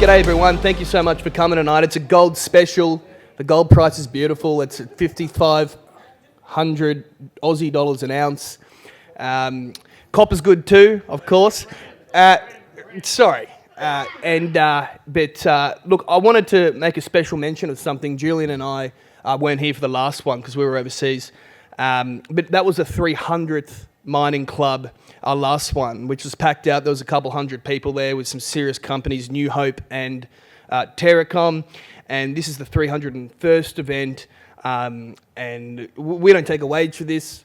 G'day everyone, thank you so much for coming tonight. It's a gold special. The gold price is beautiful. It's at 5,500 Aussie dollars an ounce. Copper's good too, of course. Look, I wanted to make a special mention of something. Julian and I weren't here for the last one because we were overseas. But that was the 300th mining club, our last one, which was packed out. There was a couple hundred people there with some serious companies, New Hope and Terracom. And this is the 301st event. And we don't take a wage for this.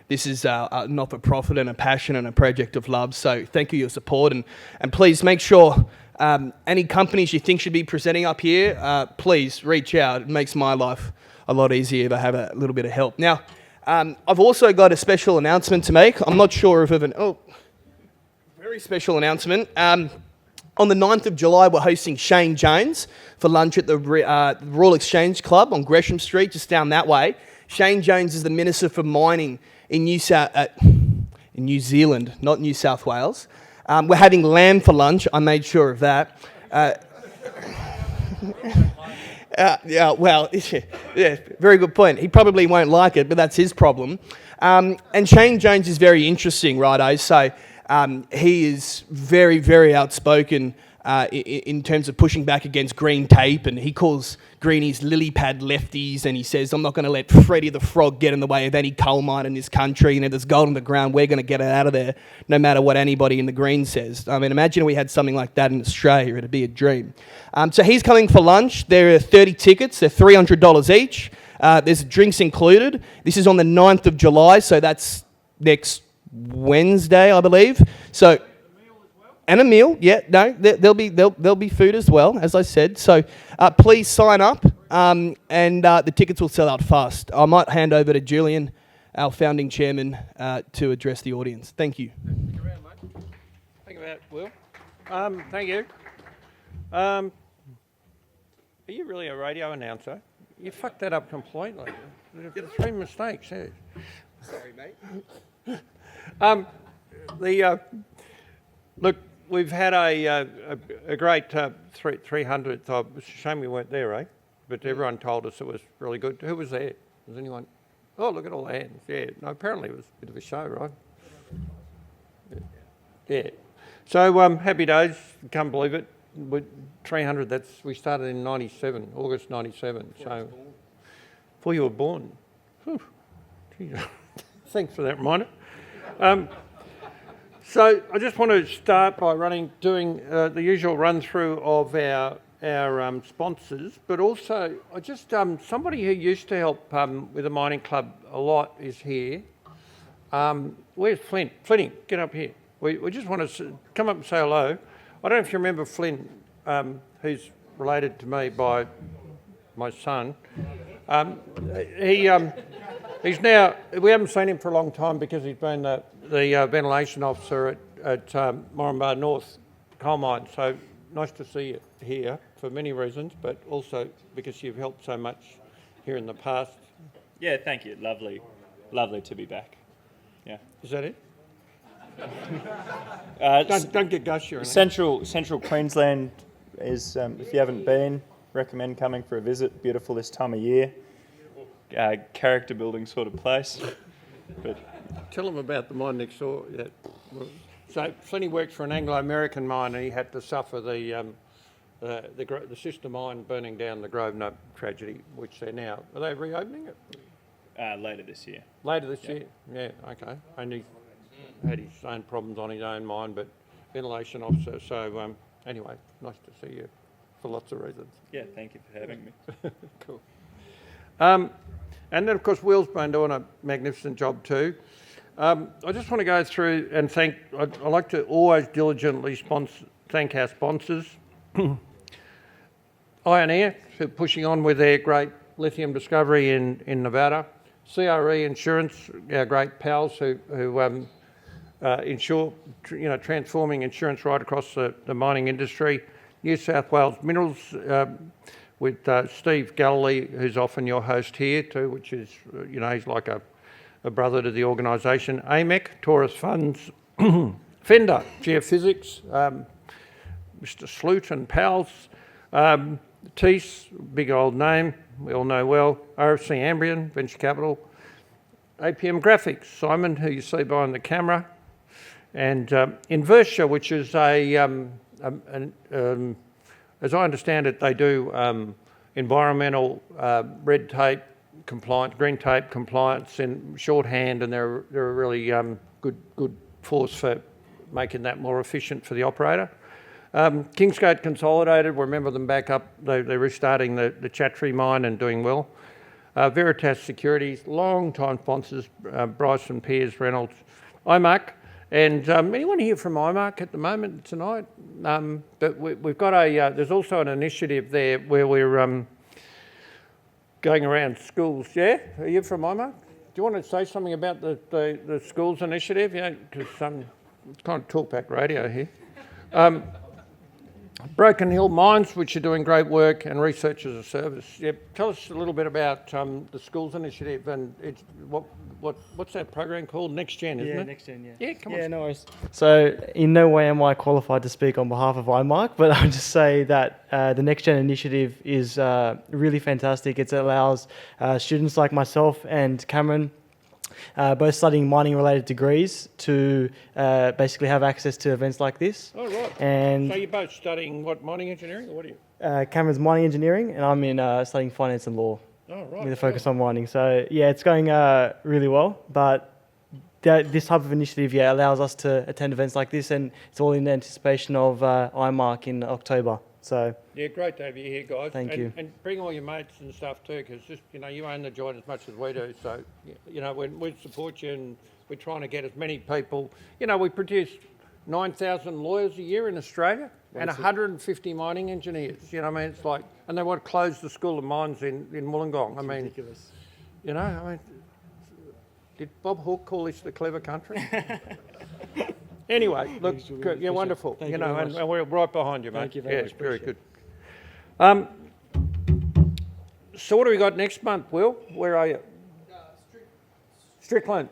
This is a not-for-profit and a passion and a project of love. So thank you for your support. And please make sure any companies you think should be presenting up here, please reach out. It makes my life a lot easier if I have a little bit of help. Now, I've also got a special announcement to make. I'm not sure if very special announcement. On the 9th of July, we're hosting Shane Jones for lunch at the Royal Exchange Club on Gresham Street, just down that way. Shane Jones is the Minister for Mining in New Zealand, not New South Wales. We're having lamb for lunch. I made sure of that. Very good point. He probably won't like it, but that's his problem. And Shane Jones is very interesting, righto? So he is very, very outspoken in terms of pushing back against green tape, and he calls greenies lily pad lefties, and he says, I'm not going to let Freddie the Frog get in the way of any coal mine in this country, and if there's gold in the ground, we're going to get it out of there, no matter what anybody in the green says. I mean, imagine if we had something like that in Australia, it'd be a dream. So he's coming for lunch. There are 30 tickets, they're $300 each. There's drinks included. This is on the 9th of July, so that's next Wednesday, I believe. So, and a meal, yeah. No, there'll be food as well, as I said. So please sign up, and the tickets will sell out fast. I might hand over to Julian, our founding chairman, to address the audience. Thank you. Thank you very much. Thank you very much, Will. Thank you. Are you really a radio announcer? You fucked that up completely. There's 3 mistakes. Yeah. Sorry, mate. Look, we've had a great 300th. It's a shame we weren't there, eh? But everyone told us it was really good. Who was there? Was anyone? Oh, look at all the hands. Yeah. No, apparently it was a bit of a show, right? Yeah. So happy days. Can't believe it. 300. We started in '97, August '97. So before you were born. Whew. Thanks for that reminder. So I just want to start by doing the usual run through of our sponsors, but also I just somebody who used to help with the mining club a lot is here. Where's Flynn? Flynny, get up here. We just want to come up and say hello. I don't know if you remember Flynn, who's related to me by my son. He's now, we haven't seen him for a long time because he's been the ventilation officer at Moranbah North coal mine. So nice to see you here for many reasons, but also because you've helped so much here in the past. Yeah, thank you. Lovely to be back. Yeah. Is that it? Don't get gushy or anything. Central Queensland is, if you haven't been, recommend coming for a visit. Beautiful this time of year. Character building sort of place. But tell them about the mine next door. Yeah. So Flinny works for an Anglo-American mine, and he had to suffer the sister mine burning down, the Grosvenor tragedy, which they're now. Are they reopening it? Later this year. Later this year. Yeah. Okay. And he had his own problems on his own mine, but ventilation officer. So anyway, nice to see you for lots of reasons. Yeah. Thank you for having me. Cool. And then, of course, Will's been doing a magnificent job too. I just want to go through and thank, I like to always diligently thank our sponsors. Iron Air, for pushing on with their great lithium discovery in Nevada. CRE Insurance, our great pals who insure, transforming insurance right across the mining industry. New South Wales Minerals, with Steve Galilee, who's often your host here too, which is, he's like a brother to the organisation. AMEC, Taurus Funds, Fender, Geophysics, Mr. Sloot and pals. Tees, big old name, we all know well. RFC Ambrian, Venture Capital. APM Graphics, Simon, who you see behind the camera. And Inversia, which is as I understand it, they do environmental red tape compliance, green tape compliance in shorthand, and they're a really good force for making that more efficient for the operator. Kingsgate Consolidated, we remember them back up, they're restarting the Chattree mine and doing well. Veritas Securities, long-time sponsors, Bryson, Pears, Reynolds, IMARC. And anyone here from IMARC at the moment tonight? But we've got there's also an initiative there where we're going around schools. Yeah? Are you from IMARC? Do you want to say something about the schools initiative? Yeah, because it's kind of talkback radio here. Broken Hill Mines, which are doing great work, and Research as a Service. Yeah, tell us a little bit about the schools initiative and it's what's that program called? Next Gen, isn't it? Yeah, Next Gen, yeah. Yeah, come on. Yeah, no worries. So in no way am I qualified to speak on behalf of IMARC, but I'll just say that the Next Gen initiative is really fantastic. It allows students like myself and Cameron, both studying mining-related degrees, to basically have access to events like this. Oh, right. And So you're both studying what, mining engineering, or what are you? Cameron's mining engineering, and I'm in studying finance and law Oh, right. with a focus on mining. So yeah, it's going really well. But this type of initiative, allows us to attend events like this, and it's all in anticipation of IMARC in October. So Yeah, great to have you here, guys. Thank you. And bring all your mates and stuff too, because just, you own the joint as much as we do. So, we support you, and we're trying to get as many people. We produce 9,000 lawyers a year in Australia and 150 mining engineers. It's like, and they want to close the School of Mines in Wollongong. ridiculous. Did Bob Hawke call this the clever country? Anyway, look, good, yeah, wonderful. Thank you very much. And we're right behind you, mate. Thank you very much. It's very Appreciate good. So what do we got next month, Will? Where are you? Strickland.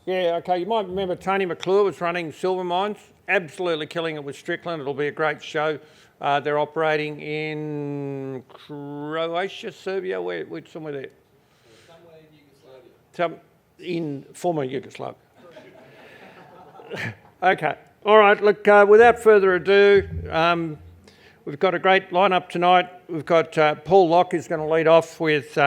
Yeah, okay. You might remember Tony McClure was running Silver Mines, absolutely killing it with Strickland. It'll be a great show. They're operating in Croatia, Serbia, somewhere there. Somewhere in Yugoslavia. In former Yugoslavia. Okay. All right. Look, without further ado, we've got a great lineup tonight. We've got Paul Locke who's going to lead off with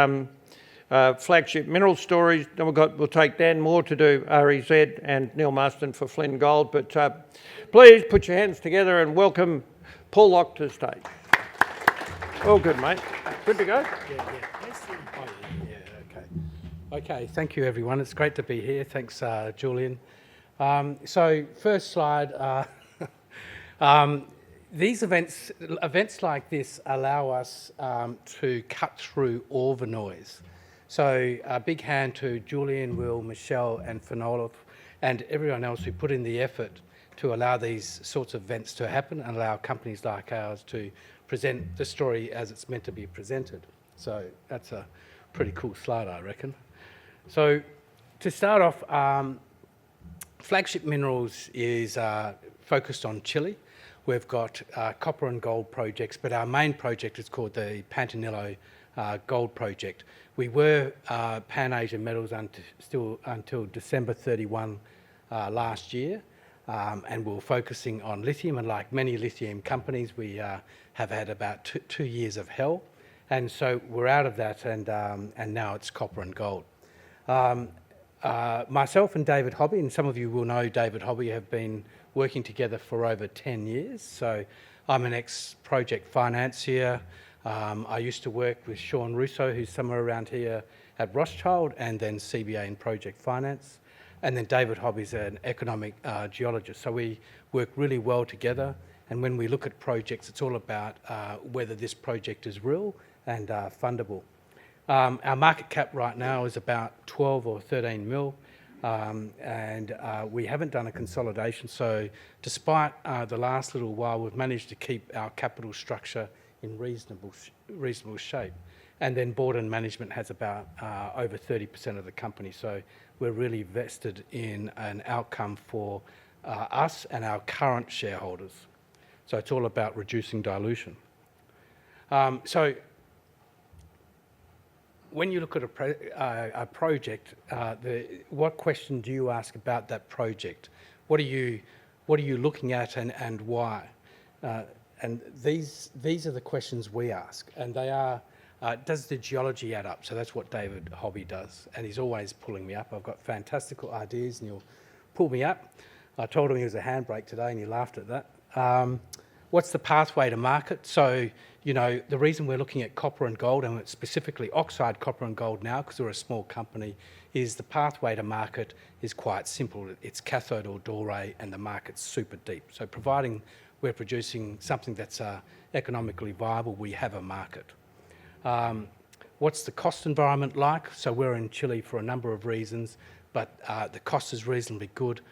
Flagship Mineral Stories. Then we'll take Dan Moore to do REZ and Neil Marston for Flynn Gold. But please put your hands together and welcome Paul Locke to the stage. All good, mate. Good to go? Okay, thank you everyone. It's great to be here. Thanks, Julian. So first slide, these events like this allow us to cut through all the noise. So a big hand to Julian, Will, Michelle and Finola and everyone else who put in the effort to allow these sorts of events to happen and allow companies like ours to present the story as it's meant to be presented. So that's a pretty cool slide, I reckon. So to start off, Flagship Minerals is focused on Chile. We've got copper and gold projects, but our main project is called the Pantanillo Gold Project. We were Pan Asian Metals until December 31 last year, and we were focusing on lithium, and like many lithium companies, we have had about two years of hell, and so we're out of that, and now it's copper and gold. Myself and David Hobby, and some of you will know David Hobby, have been working together for over 10 years. So I'm an ex-project financier. I used to work with Sean Russo, who's somewhere around here at Rothschild, and then CBA in project finance. And then David Hobby's an economic geologist. So we work really well together. And when we look at projects, it's all about whether this project is real and fundable. Our market cap right now is about 12 or 13 mil, and we haven't done a consolidation. So despite the last little while, we've managed to keep our capital structure in reasonable shape. And then board and management has about over 30% of the company. So we're really vested in an outcome for us and our current shareholders. So it's all about reducing dilution. So when you look at a project, what question do you ask about that project? What are you looking at and why? And these are the questions we ask, and they are, does the geology add up? So that's what David Hobby does, and he's always pulling me up. I've got fantastical ideas and he'll pull me up. I told him he was a handbrake today and he laughed at that. What's the pathway to market? So, you know, the reason we're looking at copper and gold, and specifically oxide copper and gold now, because we're a small company, is the pathway to market is quite simple. It's cathode or doré, and the market's super deep. So providing we're producing something that's economically viable, we have a market. What's the cost environment like? So we're in Chile for a number of reasons, but the cost is reasonably good.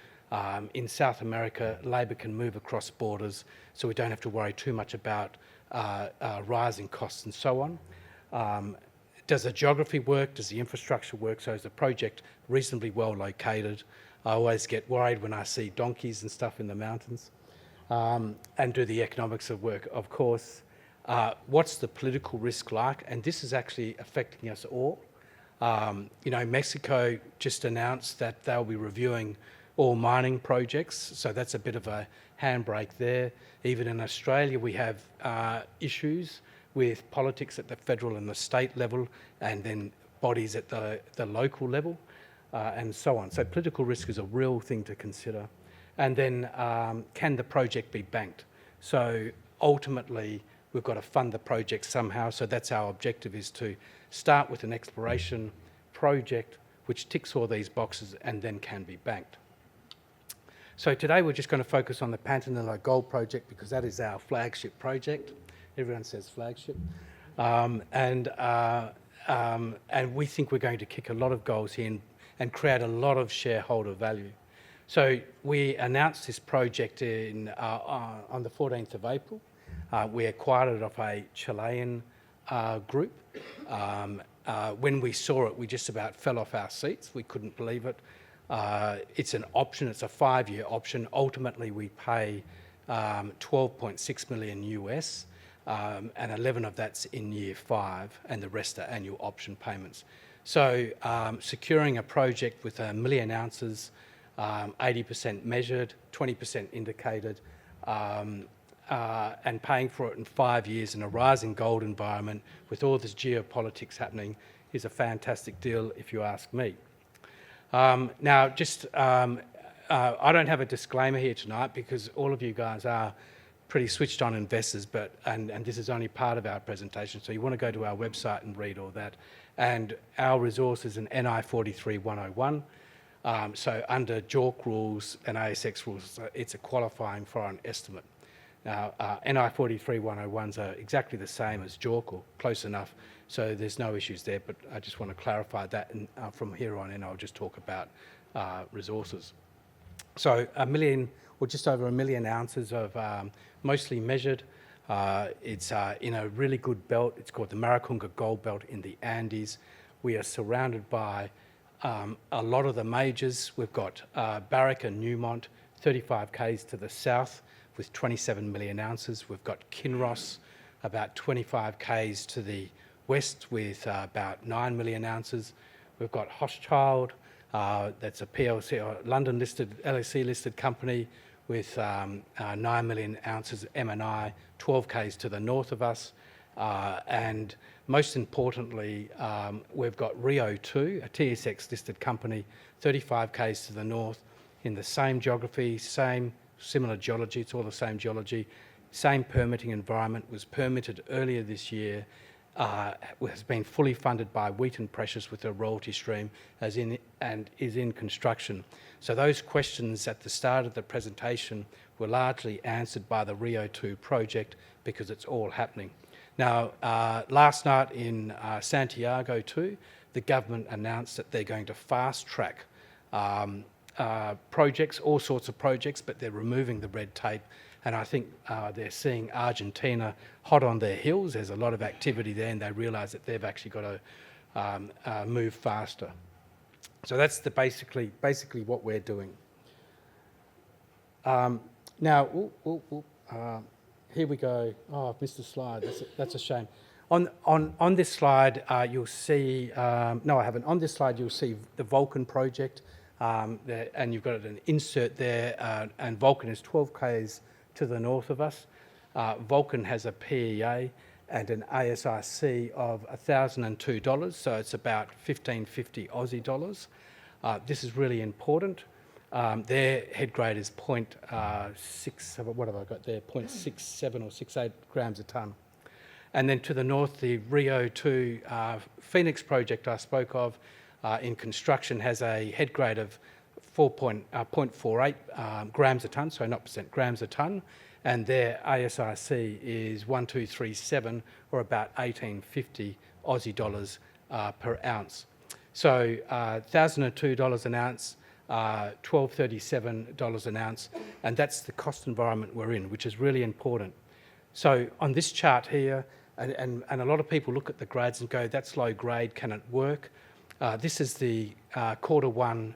In South America, labour can move across borders, so we don't have to worry too much about rising costs and so on. Does the geography work? Does the infrastructure work? So is the project reasonably well located? I always get worried when I see donkeys and stuff in the mountains. And do the economics of work, of course. What's the political risk like? And this is actually affecting us all. You know, Mexico just announced that they'll be reviewing all mining projects, so that's a bit of a handbrake there. Even in Australia, we have issues with politics at the federal and the state level, and then bodies at the local level, and so on. So political risk is a real thing to consider. And then can the project be banked? So ultimately, we've got to fund the project somehow, so that's our objective, is to start with an exploration project which ticks all these boxes and then can be banked. So today we're just going to focus on the Pantanillo Gold Project because that is our flagship project. Everyone says flagship. And we think we're going to kick a lot of goals here and create a lot of shareholder value. So we announced this project on the 14th of April. We acquired it off a Chilean group. When we saw it, we just about fell off our seats. We couldn't believe it. It's an option, it's a 5-year option. Ultimately, we pay 12.6 million US, and 11 of that's in year 5, and the rest are annual option payments. So securing a project with 1 million ounces, 80% measured, 20% indicated, and paying for it in 5 years in a rising gold environment with all this geopolitics happening is a fantastic deal, if you ask me. Now, just I don't have a disclaimer here tonight because all of you guys are pretty switched on investors, and this is only part of our presentation, so you want to go to our website and read all that. And our resource is an NI 43-101. So under JORC rules and ASX rules, it's a qualifying foreign estimate. Now, NI 43-101s are exactly the same as JORC, or close enough, so there's no issues there, but I just want to clarify that, and from here on in I'll just talk about resources. So 1 million, or just over 1 million ounces of mostly measured. It's in a really good belt. It's called the Maricunga Gold Belt in the Andes. We are surrounded by a lot of the majors. We've got Barrick and Newmont, 35 k's to the south with 27 million ounces. We've got Kinross, about 25 k's to the west with about 9 million ounces. We've got Hochschild, that's a PLC, or London-listed, LSE-listed company with 9 million ounces M&I, 12 k's to the north of us. And most importantly, we've got Rio 2, a TSX-listed company, 35 k's to the north, in the same geography, similar geology, it's all the same geology, same permitting environment, was permitted earlier this year, has been fully funded by Wheaton Precious with a royalty stream and is in construction. So those questions at the start of the presentation were largely answered by the Rio 2 project because it's all happening. Now, last night in Santiago too, the government announced that they're going to fast track projects, all sorts of projects, but they're removing the red tape. And I think they're seeing Argentina hot on their heels. There's a lot of activity there, and they realise that they've actually got to move faster. So that's basically what we're doing. Now, here we go. Oh, I've missed a slide. That's a shame. On this slide, you'll see, no, I haven't. On this slide, you'll see the Vulcan project, there, and you've got an insert there, and Vulcan is 12 k's to the north of us. Vulcan has a PEA and an ASIC of $1,002, so it's about 1550 Aussie dollars. This is really important. Their head grade is 0.6, what have I got there, 0.67 or 68 grams a tonne. And then to the north, the Rio 2 Phoenix project I spoke of in construction has a head grade of 0.48 grams a tonne, so not percent, grams a tonne, and their ASIC is 1237 or about 1850 Aussie dollars per ounce. So $1,002 an ounce, $1237 an ounce, and that's the cost environment we're in, which is really important. So on this chart here, and a lot of people look at the grades and go, that's low grade, can it work? This is the Q1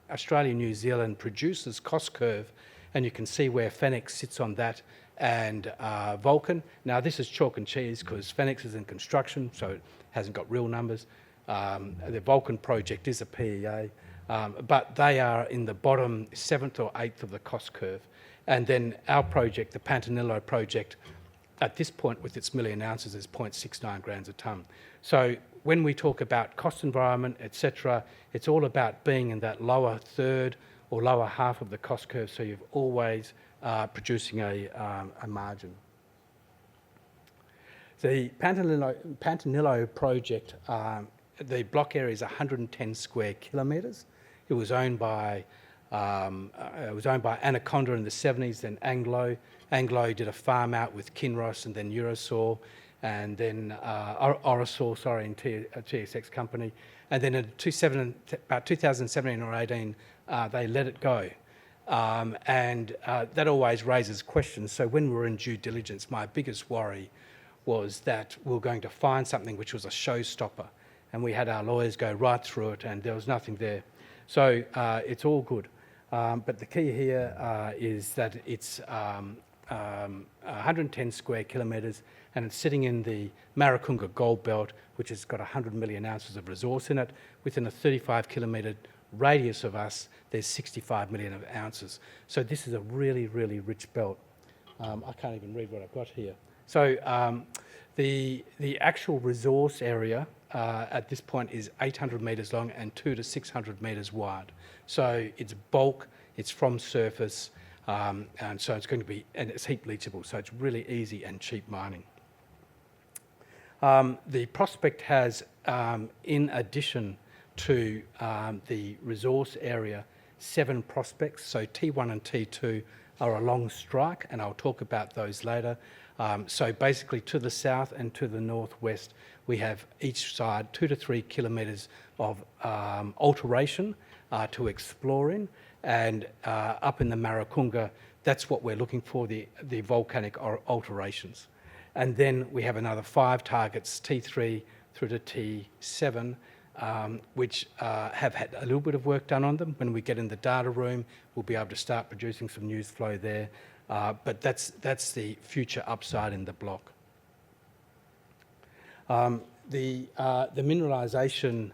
Australia-New Zealand producers cost curve, and you can see where Phoenix sits on that and Vulcan. Now this is chalk and cheese because Phoenix is in construction, so it hasn't got real numbers. The Vulcan project is a PEA, but they are in the bottom 7th or 8th of the cost curve. And then our project, the Pantanillo project, at this point with its million ounces is 0.69 grams a tonne. So when we talk about cost environment, etc., it's all about being in that lower third or lower half of the cost curve, so you're always producing a margin. The Pantanillo project, the block area is 110 square kilometres. It was owned by Anaconda in the 70s, then Anglo. Anglo did a farm out with Kinross and then Eurosol, and then Orosol, sorry, in a TSX company. And then in about 2017 or 18, they let it go. And that always raises questions. So when we were in due diligence, my biggest worry was that we were going to find something which was a showstopper. And we had our lawyers go right through it and there was nothing there. So it's all good. But the key here is that it's 110 square kilometres and it's sitting in the Maricunga Gold Belt, which has got 100 million ounces of resource in it. Within a 35 kilometre radius of us, there's 65 million of ounces. So this is a really, really rich belt. I can't even read what I've got here. So the actual resource area at this point is 800 metres long and 200 to 600 metres wide. So it's bulk, it's from surface, and so it's going to be, and it's heap leachable, so it's really easy and cheap mining. The prospect has, in addition to the resource area, 7 prospects. So T1 and T2 are along strike, and I'll talk about those later. So basically to the south and to the northwest, we have each side 2 to 3 kilometres of alteration to explore in, and up in the Maricunga, that's what we're looking for, the volcanic alterations. And then we have another 5 targets, T3 through to T7, which have had a little bit of work done on them. When we get in the data room, we'll be able to start producing some news flow there. But that's the future upside in the block. The mineralisation,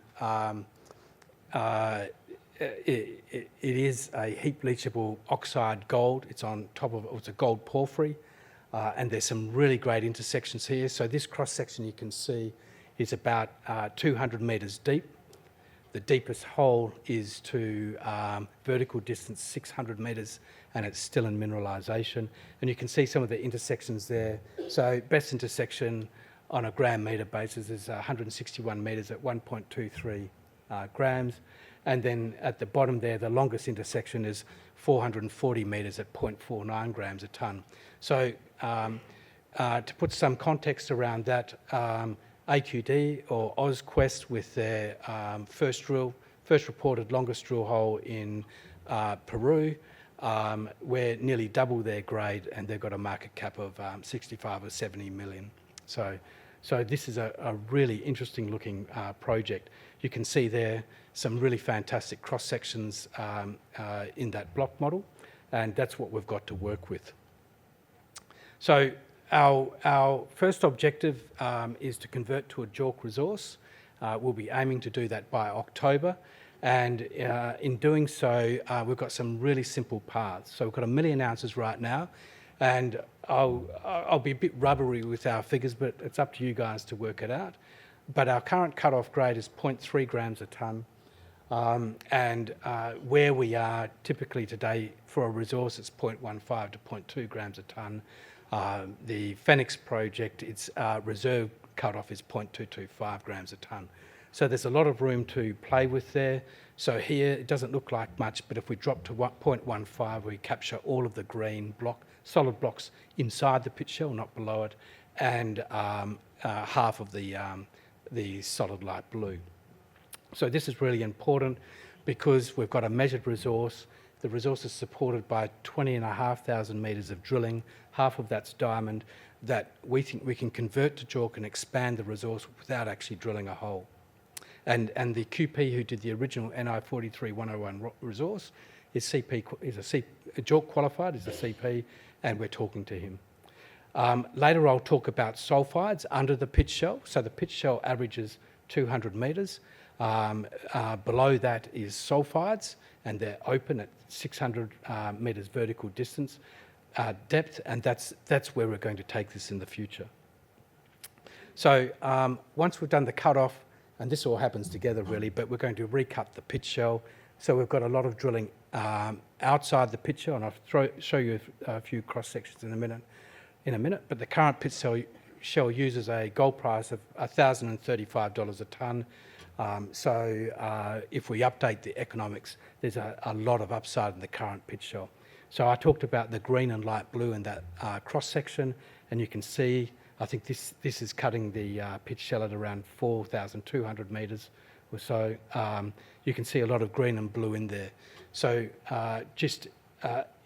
it is a heap leachable oxide gold. It's on top of, it's a gold porphyry, and there's some really great intersections here. So this cross section you can see is about 200 metres deep. The deepest hole is to vertical distance 600 metres, and it's still in mineralisation. And you can see some of the intersections there. So best intersection on a gram metre basis is 161 metres at 1.23 grams. And then at the bottom there, the longest intersection is 440 metres at 0.49 grams a tonne. So to put some context around that, AQD or OzQuest with their first reported longest drill hole in Peru, we're nearly double their grade, and they've got a market cap of 65 or 70 million. So this is a really interesting looking project. You can see there some really fantastic cross sections in that block model, and that's what we've got to work with. So our first objective is to convert to a JORC resource. We'll be aiming to do that by October. And in doing so, we've got some really simple paths. So we've got 1 million ounces right now. And I'll be a bit rubbery with our figures, but it's up to you guys to work it out. But our current cut-off grade is 0.3 grams a tonne. And where we are typically today for a resource, it's 0.15 to 0.2 grams a tonne. The Phoenix project, its reserve cut-off is 0.225 grams a tonne. So there's a lot of room to play with there. So here it doesn't look like much, but if we drop to 0.15, we capture all of the green solid blocks inside the pit shell, not below it, and half of the solid light blue. So this is really important because we've got a measured resource. The resource is supported by 20,500 metres of drilling. Half of that's diamond that we think we can convert to JORC and expand the resource without actually drilling a hole. And the QP who did the original NI 43-101 resource is JORC qualified, is a CP, and we're talking to him. Later I'll talk about sulphides under the pit shell. So the pit shell averages 200 metres. Below that is sulphides, and they're open at 600 metres vertical distance depth, and that's where we're going to take this in the future. So once we've done the cut-off, and this all happens together really, but we're going to recut the pit shell. So we've got a lot of drilling outside the pit shell, and I'll show you a few cross sections in a minute. But the current pit shell uses a gold price of $1,035 a tonne. So if we update the economics, there's a lot of upside in the current pit shell. So I talked about the green and light blue in that cross section, and you can see, I think this is cutting the pit shell at around 4,200 metres or so. You can see a lot of green and blue in there. So just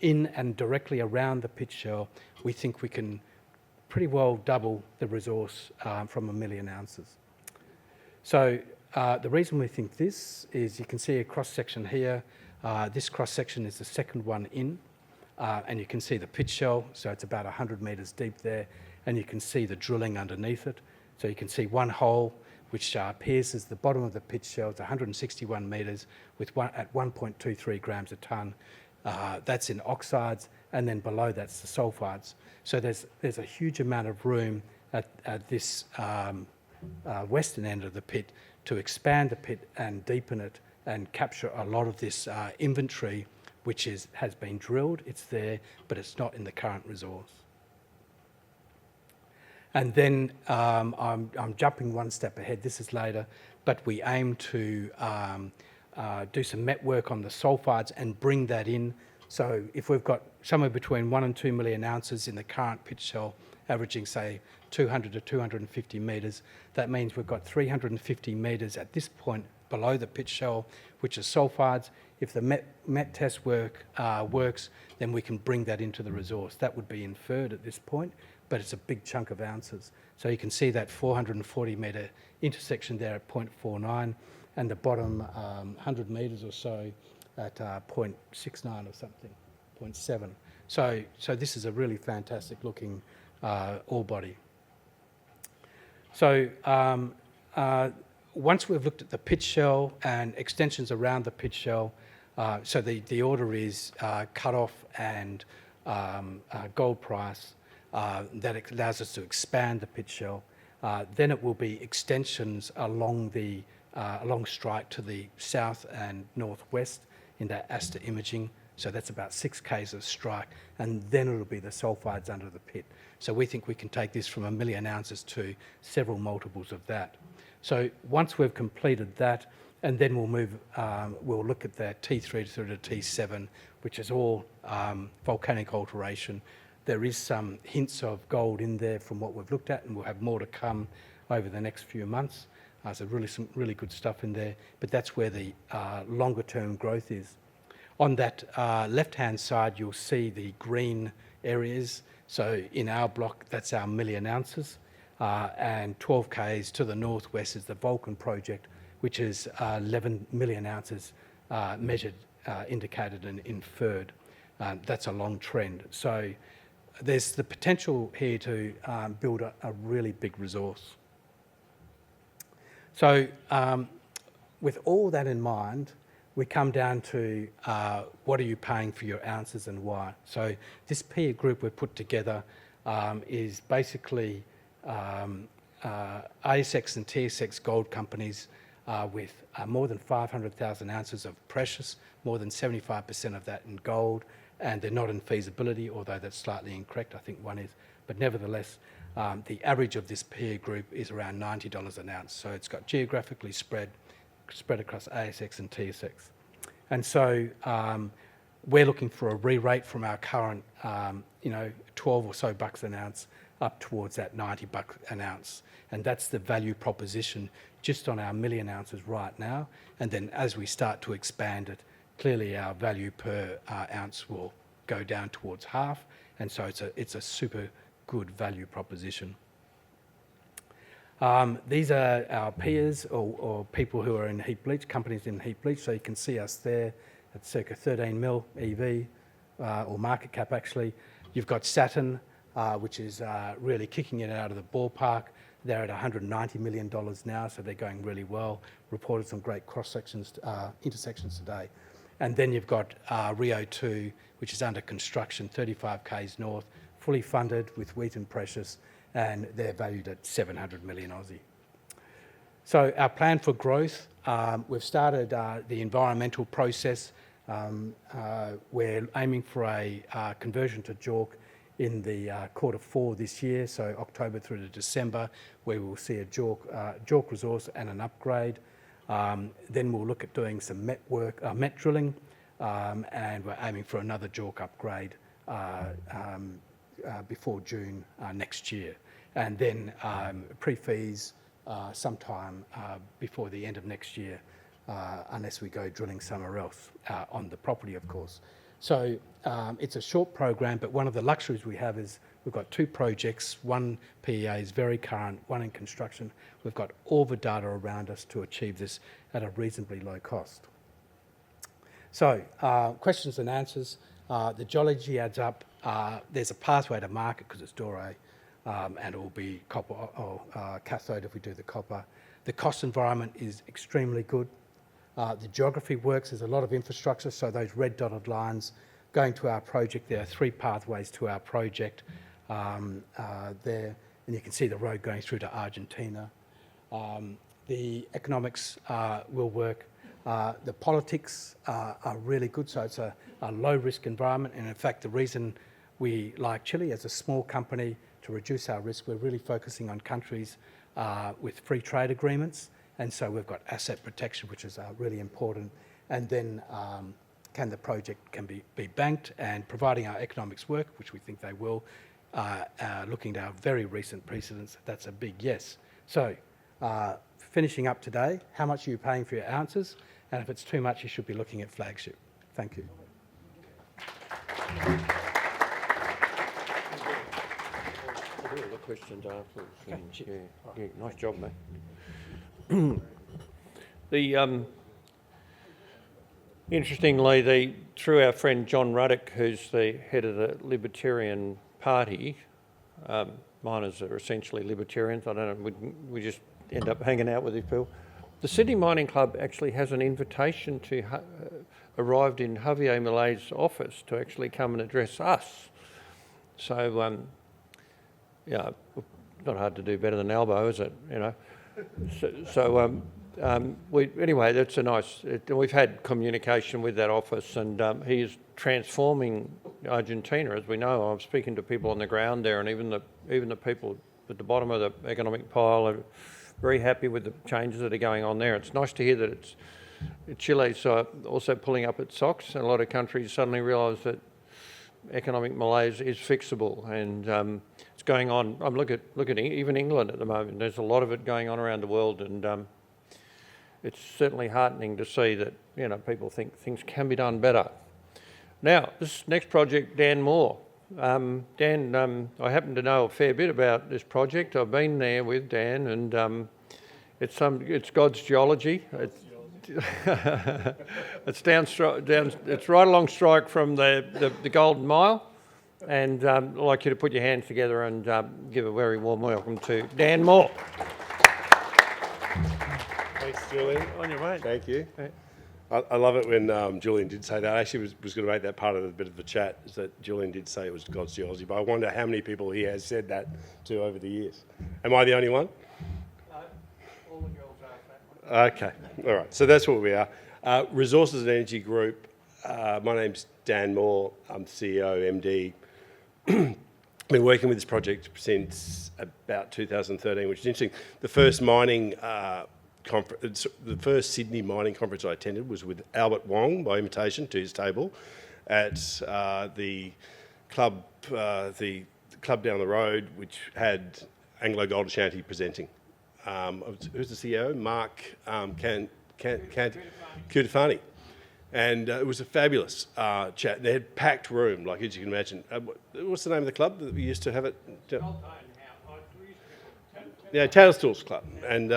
in and directly around the pit shell, we think we can pretty well double the resource from 1 million ounces. So the reason we think this is you can see a cross-section here. This cross-section is the second one in, and you can see the pit shell, so it's about 100 metres deep there, and you can see the drilling underneath it. So you can see one hole which pierces the bottom of the pit shell. It's 161 metres at 1.23 grams a tonne. That's in oxides, and then below that's the sulphides. So there's a huge amount of room at this western end of the pit to expand the pit and deepen it and capture a lot of this inventory which has been drilled. It's there, but it's not in the current resource. And then I'm jumping one step ahead, this is later, but we aim to do some met work on the sulphides and bring that in. So if we've got somewhere between 1 and 2 million ounces in the current pit shell, averaging say 200 to 250 metres, that means we've got 350 metres at this point below the pit shell, which is sulphides. If the met test works, then we can bring that into the resource. That would be inferred at this point, but it's a big chunk of ounces. So you can see that 440 metre intersection there at 0.49, and the bottom 100 metres or so at 0.69 or something, 0.7. So this is a really fantastic looking ore body. So once we've looked at the pit shell and extensions around the pit shell, so the order is cut-off and gold price. That allows us to expand the pit shell. Then it will be extensions along strike to the south and northwest in that Asta imaging. So that's about 6 k's of strike, and then it'll be the sulphides under the pit. So we think we can take this from 1 million ounces to several multiples of that. So once we've completed that, and then we'll look at the T3 through to T7, which is all volcanic alteration. There is some hints of gold in there from what we've looked at, and we'll have more to come over the next few months. So some really good stuff in there, but that's where the longer term growth is. On that left-hand side, you'll see the green areas. So in our block, that's our 1 million ounces, and 12 k's to the northwest is the Vulcan project, which is 11 million ounces measured, indicated and inferred. That's a long trend. So there's the potential here to build a really big resource. So with all that in mind, we come down to what are you paying for your ounces and why. So this peer group we've put together is basically ASX and TSX gold companies with more than 500,000 ounces of precious, more than 75% of that in gold, and they're not in feasibility, although that's slightly incorrect, I think one is. But nevertheless, the average of this peer group is around $90 an ounce. So it's got geographically spread across ASX and TSX. And so we're looking for a re-rate from our current, 12 or so bucks an ounce up towards that 90 bucks an ounce. And that's the value proposition just on our million ounces right now. And then as we start to expand it, clearly our value per ounce will go down towards half. And so it's a super good value proposition. These are our peers or people who are in heap leach, companies in heap leach. So you can see us there at circa 13 mil EV or market cap actually. You've got Saturn, which is really kicking it out of the ballpark. They're at $190 million now, so they're going really well. Reported some great cross-sections, intersections today. And then you've got Rio 2, which is under construction, 35 k's north, fully funded with Wheaton Precious, and they're valued at 700 million Aussie. So our plan for growth, we've started the environmental process. We're aiming for a conversion to JORC in the Q4 this year, so October through to December, where we'll see a JORC resource and an upgrade. Then we'll look at doing some met drilling, and we're aiming for another JORC upgrade before June next year. And then pre-fees sometime before the end of next year, unless we go drilling somewhere else on the property, of course. So it's a short program, but one of the luxuries we have is we've got two projects. One PEA is very current, one in construction. We've got all the data around us to achieve this at a reasonably low cost. So questions and answers. The geology adds up. There's a pathway to market because it's doré, and it will be copper or cathode if we do the copper. The cost environment is extremely good. The geography works. There's a lot of infrastructure, so those red dotted lines going to our project, there are three pathways to our project there, and you can see the road going through to Argentina. The economics will work. The politics are really good, so it's a low-risk environment, and in fact, the reason we like Chile as a small company to reduce our risk, we're really focusing on countries with free trade agreements, and so we've got asset protection, which is really important, and then can the project be banked, and providing our economics work, which we think they will, looking at our very recent precedents, that's a big yes. So finishing up today, how much are you paying for your ounces? And if it's too much, you should be looking at Flagship. Thank you. I'll do all the questions afterwards. Yeah, nice job, mate. Interestingly, through our friend John Ruddock, who's the head of the Libertarian Party, miners are essentially libertarians. I don't know, we just end up hanging out with these people. The Sydney Mining Club actually has an invitation to arrived in Javier Milei's office to actually come and address us. So, yeah, not hard to do better than Albo, is it? You know. Anyway, that's a nice. We've had communication with that office, and he is transforming Argentina, as we know. I'm speaking to people on the ground there, and even the people at the bottom of the economic pile are very happy with the changes that are going on there. It's nice to hear that Chile's also pulling up its socks, and a lot of countries suddenly realise that economic malaise is fixable, and it's going on. Look at even England at the moment. There's a lot of it going on around the world, and it's certainly heartening to see that people think things can be done better. Now, this next project, Dan Moore. Dan, I happen to know a fair bit about this project. I've been there with Dan, and it's God's geology. It's it's right along strike from the Golden Mile, And I'd like you to put your hands together and give a very warm welcome to Dan Moore. Thanks, Julian. On your way. Thank you. I love it when Julian did say that. I actually was going to make that part of a bit of a chat, is that Julian did say it was God's geology, but I wonder how many people he has said that to over the years. Am I the only one? All the girls ask that one. Okay, all right. So that's what we are. Resources and Energy Group. My name's Dan Moore. I'm CEO, MD. Been working with this project since about 2013, which is interesting. The first mining conference, the first Sydney mining conference I attended was with Albert Wong by invitation to his table at the club down the road, which had Anglo Gold Ashanti presenting. Who's the CEO? Mark Kutafani. And it was a fabulous chat. They had packed room, like as you can imagine. What's the name of the club that we used to have it? Yeah, Tailstools Club. And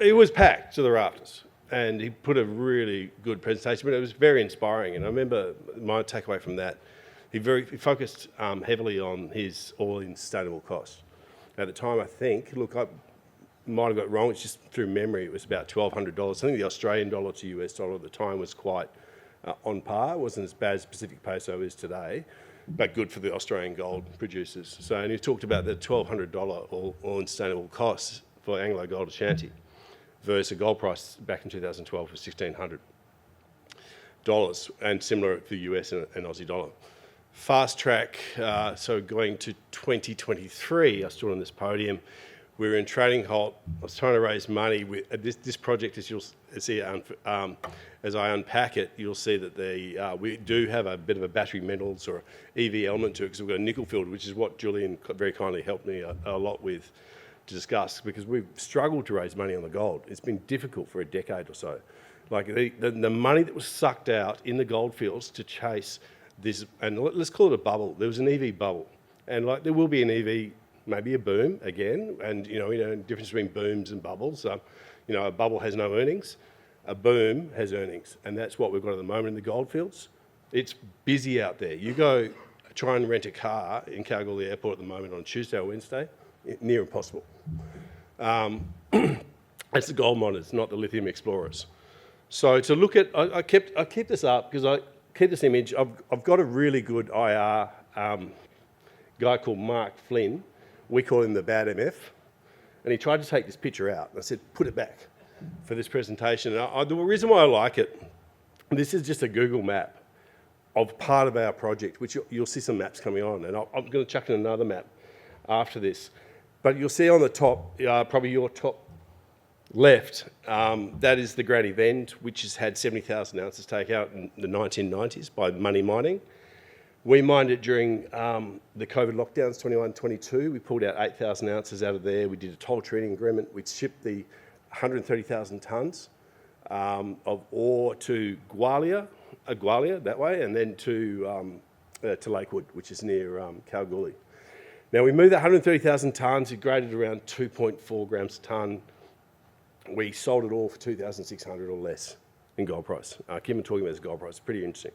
it was packed to the rafters. And he put a really good presentation, but it was very inspiring. And I remember my takeaway from that, he focused heavily on his all-in sustainable costs. At the time, I think, look, I might have got it wrong, it's just through memory, it was about $1,200. I think the Australian dollar to US dollar at the time was quite on par. It wasn't as bad as Pacific Peso is today, but good for the Australian gold producers. So, and he talked about the $1,200 all-in sustainable costs for Anglo Gold Ashanti versus a gold price back in 2012 was $1,600, and similar for the US and Aussie dollar. Fast track, so going to 2023, I stood on this podium. We were in trading halt. I was trying to raise money with this project. As you'll see, as I unpack it, you'll see that we do have a bit of a battery metals or EV element to it, because we've got a nickel field, which is what Julian very kindly helped me a lot with to discuss, because we've struggled to raise money on the gold. It's been difficult for a decade or so. Like the money that was sucked out in the gold fields to chase this, and let's call it a bubble. There was an EV bubble, and like there will be an EV. Maybe a boom again, and you know, difference between booms and bubbles. A bubble has no earnings, a boom has earnings, and that's what we've got at the moment in the goldfields. It's busy out there. You go try and rent a car in Kalgoorlie Airport at the moment on Tuesday or Wednesday, near impossible. It's the gold miners, not the lithium explorers. So to look at, I keep this up because I keep this image. I've got a really good IR guy called Mark Flynn. We call him the bad MF, and he tried to take this picture out. And I said, put it back for this presentation. And the reason why I like it, this is just a Google map of part of our project, which you'll see some maps coming on, and I'm going to chuck in another map after this. But you'll see on the top, probably your top left, that is the Granny Vend, which has had 70,000 ounces taken out in the 1990s by Money Mining. We mined it during the COVID lockdowns, 21-22. We pulled out 8,000 ounces out of there. We did a toll treating agreement. We shipped the 130,000 tonnes of ore to Gwalia that way, and then to Lakewood, which is near Kalgoorlie. Now we moved that 130,000 tonnes. It graded around 2.4 grams a tonne. We sold it all for 2,600 or less in gold price. Kim and talking about this gold price, it's pretty interesting.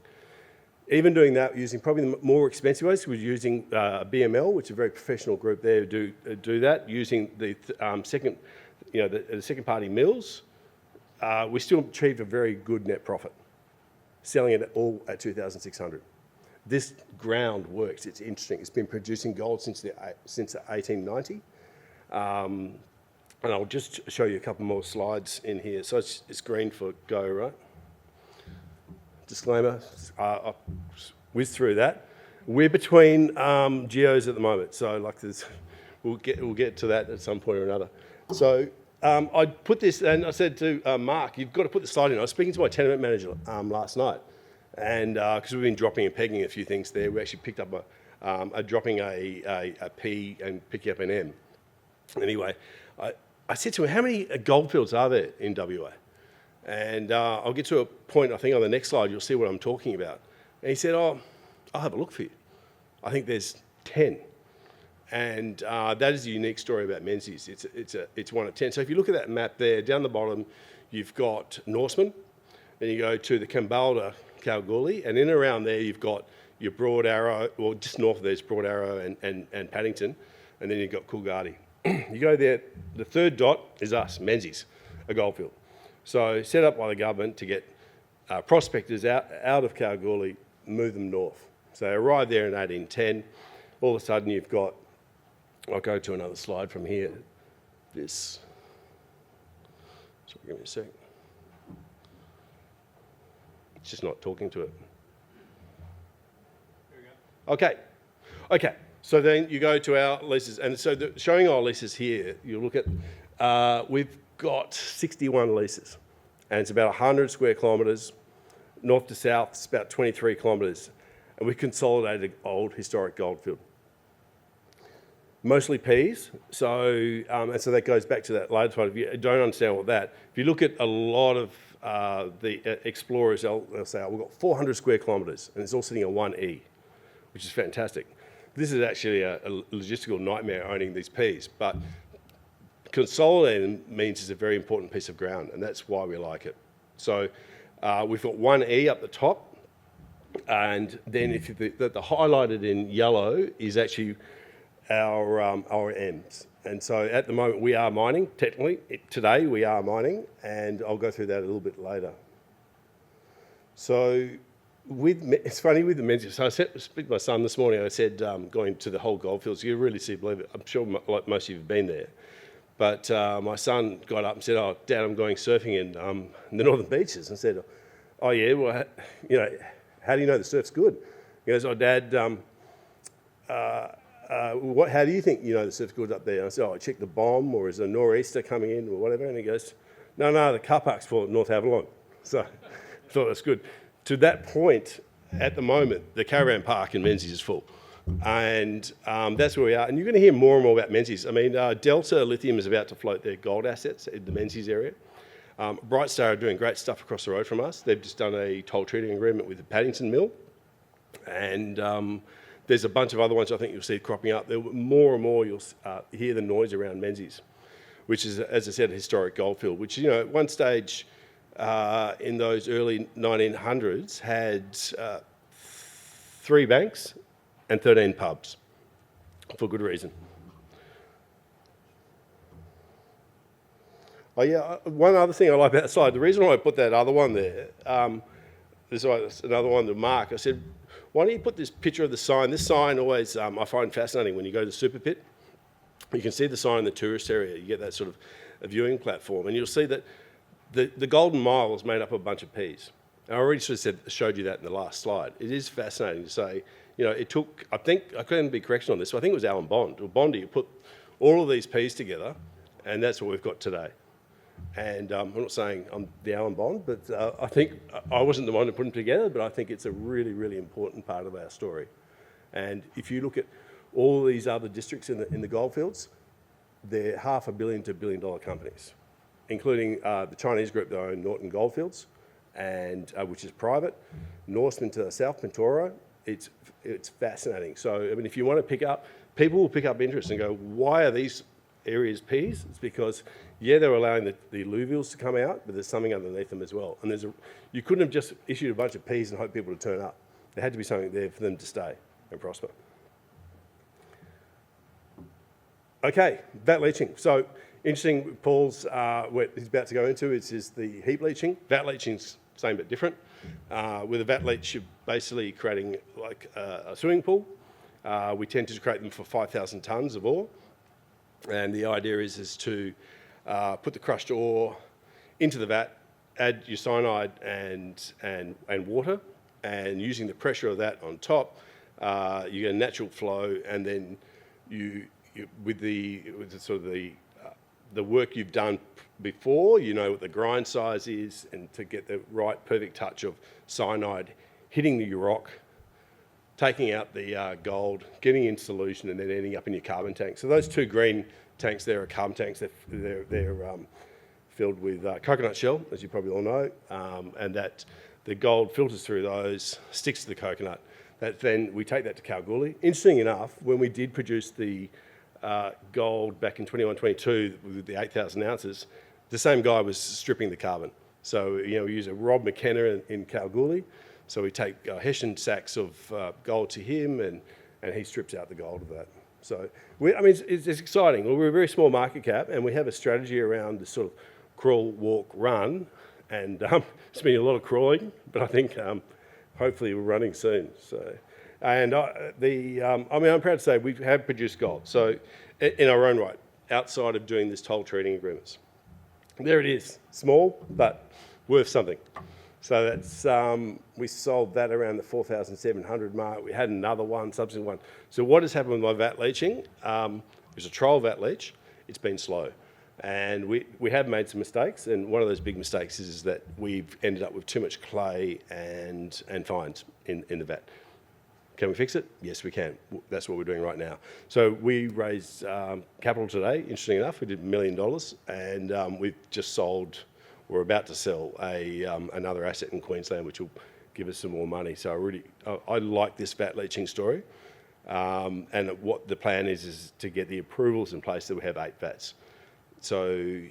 Even doing that, using probably the more expensive ways, we're using BML, which is a very professional group there who do that, using the second party mills. We still achieved a very good net profit, selling it all at 2,600. This ground works. It's interesting. It's been producing gold since 1890. And I'll just show you a couple more slides in here. So it's green for go, right? Disclaimer, I'll whiz through that. We're between geos at the moment, so like we'll get to that at some point or another. So I put this, and I said to Mark, you've got to put the slide in. I was speaking to my tenement manager last night, and because we've been dropping and pegging a few things there, we actually picked up dropping a P and picking up an M. Anyway, I said to him, how many goldfields are there in WA? And I'll get to a point, I think on the next slide, you'll see what I'm talking about. And he said, oh, I'll have a look for you. I think there's 10. And that is a unique story about Menzies. It's one of 10. So if you look at that map there, down the bottom, you've got Norseman, then you go to the Kambalda, Kalgoorlie, and in and around there you've got your Broad Arrow, well, just north of there's Broad Arrow and Paddington, and then you've got Coolgardie. You go there, the third dot is us, Menzies, a goldfield. So set up by the government to get prospectors out of Kalgoorlie, move them north. So they arrived there in 1810. All of a sudden you've got, I'll go to another slide from here, this, sorry, give me a sec. It's just not talking to it. Okay. So then you go to our leases, and so showing our leases here, you look at, we've got 61 leases, and it's about 100 square kilometres. North to south, it's about 23 kilometres, and we've consolidated old historic goldfield. Mostly peas, and so that goes back to that later part. If you don't understand what that, if you look at a lot of the explorers, they'll say, oh, we've got 400 square kilometres, and it's all sitting on 1E, which is fantastic. This is actually a logistical nightmare owning these peas, but consolidating means it's a very important piece of ground, and that's why we like it. So we've got 1E up the top, and then if the highlighted in yellow is actually our M's. And so at the moment we are mining, technically, today we are mining, and I'll go through that a little bit later. So it's funny with the Menzies. So I spoke to my son this morning, I said, going to the whole goldfields, you really see, believe it. I'm sure like most of you have been there. But my son got up and said, oh, Dad, I'm going surfing in the Northern Beaches. And said, oh yeah, well, how do you know the surf's good? He goes, oh, Dad, how do you think the surf's good up there? And I said, oh, I checked the bomb, or is a nor'easter coming in, or whatever. And he goes, no, the car park's full at North Avalon. So I thought that's good. To that point, at the moment, the caravan park in Menzies is full. And that's where we are. And you're going to hear more and more about Menzies. I mean, Delta Lithium is about to float their gold assets in the Menzies area. Brightstar are doing great stuff across the road from us. They've just done a toll treating agreement with the Paddington Mill. And there's a bunch of other ones I think you'll see cropping up. There more and more you'll hear the noise around Menzies, which is, as I said, a historic goldfield, which, at one stage in those early 1900s had 3 banks and 13 pubs, for good reason. Oh yeah, one other thing I like about that slide, the reason why I put that other one there, there's another one to Mark. I said, why don't you put this picture of the sign? This sign always I find fascinating when you go to the Super Pit. You can see the sign in the tourist area. You get that sort of a viewing platform, and you'll see that the Golden Mile is made up of a bunch of peas. And I already sort of showed you that in the last slide. It is fascinating to say, it took, I think, I couldn't be correction on this, so I think it was Alan Bond, or Bondi, who put all of these peas together, and that's what we've got today. And I'm not saying I'm the Alan Bond, but I think I wasn't the one to put them together, but I think it's a really, really important part of our story. And if you look at all these other districts in the goldfields, they're $500 million to $1 billion companies, including the Chinese group that own Norton Goldfields, and which is private. Norseman to South Pentoro, it's fascinating. So I mean, if you want to pick up, people will pick up interest and go, why are these areas peas? It's because, yeah, they're allowing the alluvials to come out, but there's something underneath them as well. And you couldn't have just issued a bunch of peas and hope people to turn up. There had to be something there for them to stay and prosper. Okay, vat leaching. So interesting, Paul's, what he's about to go into is the heap leaching. Vat leaching's same but different. With a vat leach, you're basically creating like a swimming pool. We tend to create them for 5,000 tonnes of ore. And the idea is to put the crushed ore into the vat, add your cyanide and water, and using the pressure of that on top, you get a natural flow, and then you with the sort of the work you've done before, you know what the grind size is, and to get the right perfect touch of cyanide hitting the rock, taking out the gold, getting in solution, and then ending up in your carbon tank. So those 2 green tanks there are carbon tanks. They're filled with coconut shell, as you probably all know, and that the gold filters through those, sticks to the coconut. Then we take that to Kalgoorlie. Interesting enough, when we did produce the gold back in 21-22 with the 8,000 ounces, the same guy was stripping the carbon. So we use a Rob McKenna in Kalgoorlie, So we take Hessian sacks of gold to him, and he strips out the gold of that. So, it's exciting. Well, we're a very small market cap, and we have a strategy around this sort of crawl, walk, run, and it's been a lot of crawling, but I think hopefully we're running soon. So, and I'm proud to say we have produced gold. So, in our own right, outside of doing this toll treating agreements, there it is, small but worth something. So that's we sold that around the 4,700 mark. We had another one, subsequent one. So what has happened with my vat leaching? It was a trial vat leach. It's been slow, and we have made some mistakes. And one of those big mistakes is that we've ended up with too much clay and fines in the vat. Can we fix it? Yes, we can. That's what we're doing right now. So we raised capital today. Interesting enough, we did $1 million, and we've just sold. We're about to sell another asset in Queensland, which will give us some more money. So I like this vat leaching story. And what the plan is to get the approvals in place that we have 8 vats. So,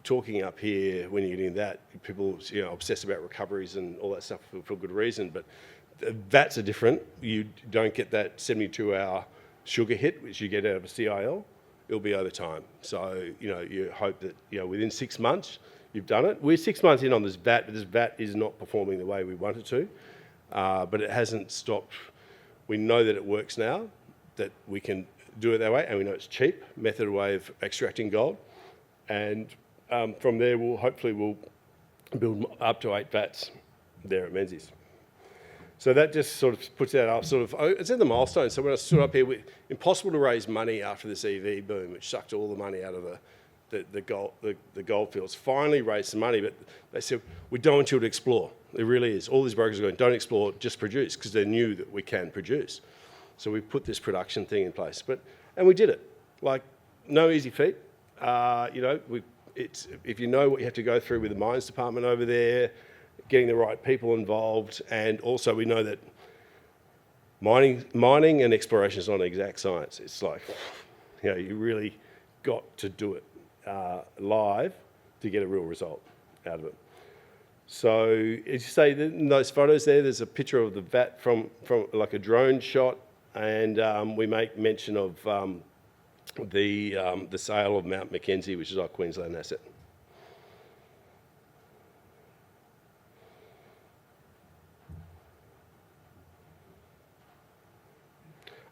talking up here, when you're getting that, people, obsess about recoveries and all that stuff for good reason. But the vats are different. You don't get that 72-hour sugar hit, which you get out of a CIL. It'll be over time. So, you hope that, within 6 months, you've done it. We're 6 months in on this vat, but this vat is not performing the way we want it to. But it hasn't stopped. We know that it works now, that we can do it that way, and we know it's cheap, method way of extracting gold. And from there, we'll build up to 8 vats there at Menzies. So that just sort of puts that up, it's in the milestone. So when I stood up here, impossible to raise money after this EV boom, which sucked all the money out of the gold fields. Finally raised some money, but they said, we don't want you to explore. It really is. All these brokers are going, don't explore, just produce, because they knew that we can produce. So we put this production thing in place, and we did it. Like, no easy feat. If you know what you have to go through with the mines department over there, getting the right people involved, and also we know that mining and exploration is not an exact science. It's like, you really got to do it live to get a real result out of it. So as you say, in those photos there's a picture of the vat from like a drone shot, and we make mention of the sale of Mount Mackenzie, which is our Queensland asset.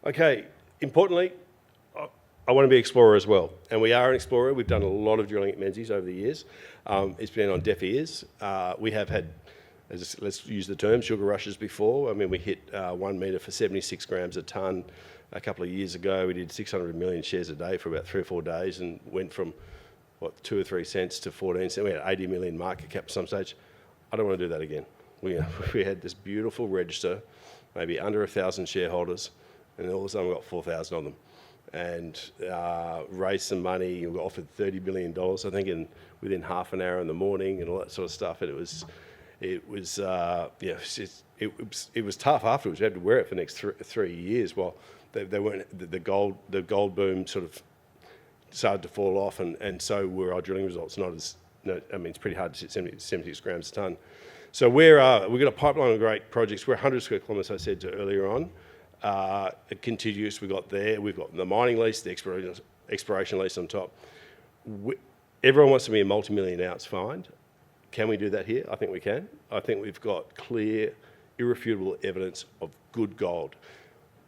Okay, importantly, I want to be an explorer as well, and we are an explorer. We've done a lot of drilling at Menzies over the years. It's been on deaf ears. We have had, let's use the term, sugar rushes before. We hit 1 metre for 76 grams a tonne a couple of years ago. We did 600 million shares a day for about 3 or 4 days, and went from 2 or 3 cents to 14 cents. We had 80 million market cap at some stage. I don't want to do that again. We had this beautiful register, maybe under 1,000 shareholders, and all of a sudden we got 4,000 of them, and raised some money. We got offered $30 billion, I think, within half an hour in the morning, and all that sort of stuff. And it was tough afterwards. We had to wear it for the next 3 years while they weren't the gold boom sort of started to fall off, and so were our drilling results. It's pretty hard to sit 76 grams a tonne. So we've got a pipeline of great projects. We're 100 square kilometres, I said earlier on. Contiguous, we've got the mining lease, the exploration lease on top. Everyone wants to be a multi-million ounce find. Can we do that here? I think we can. I think we've got clear, irrefutable evidence of good gold.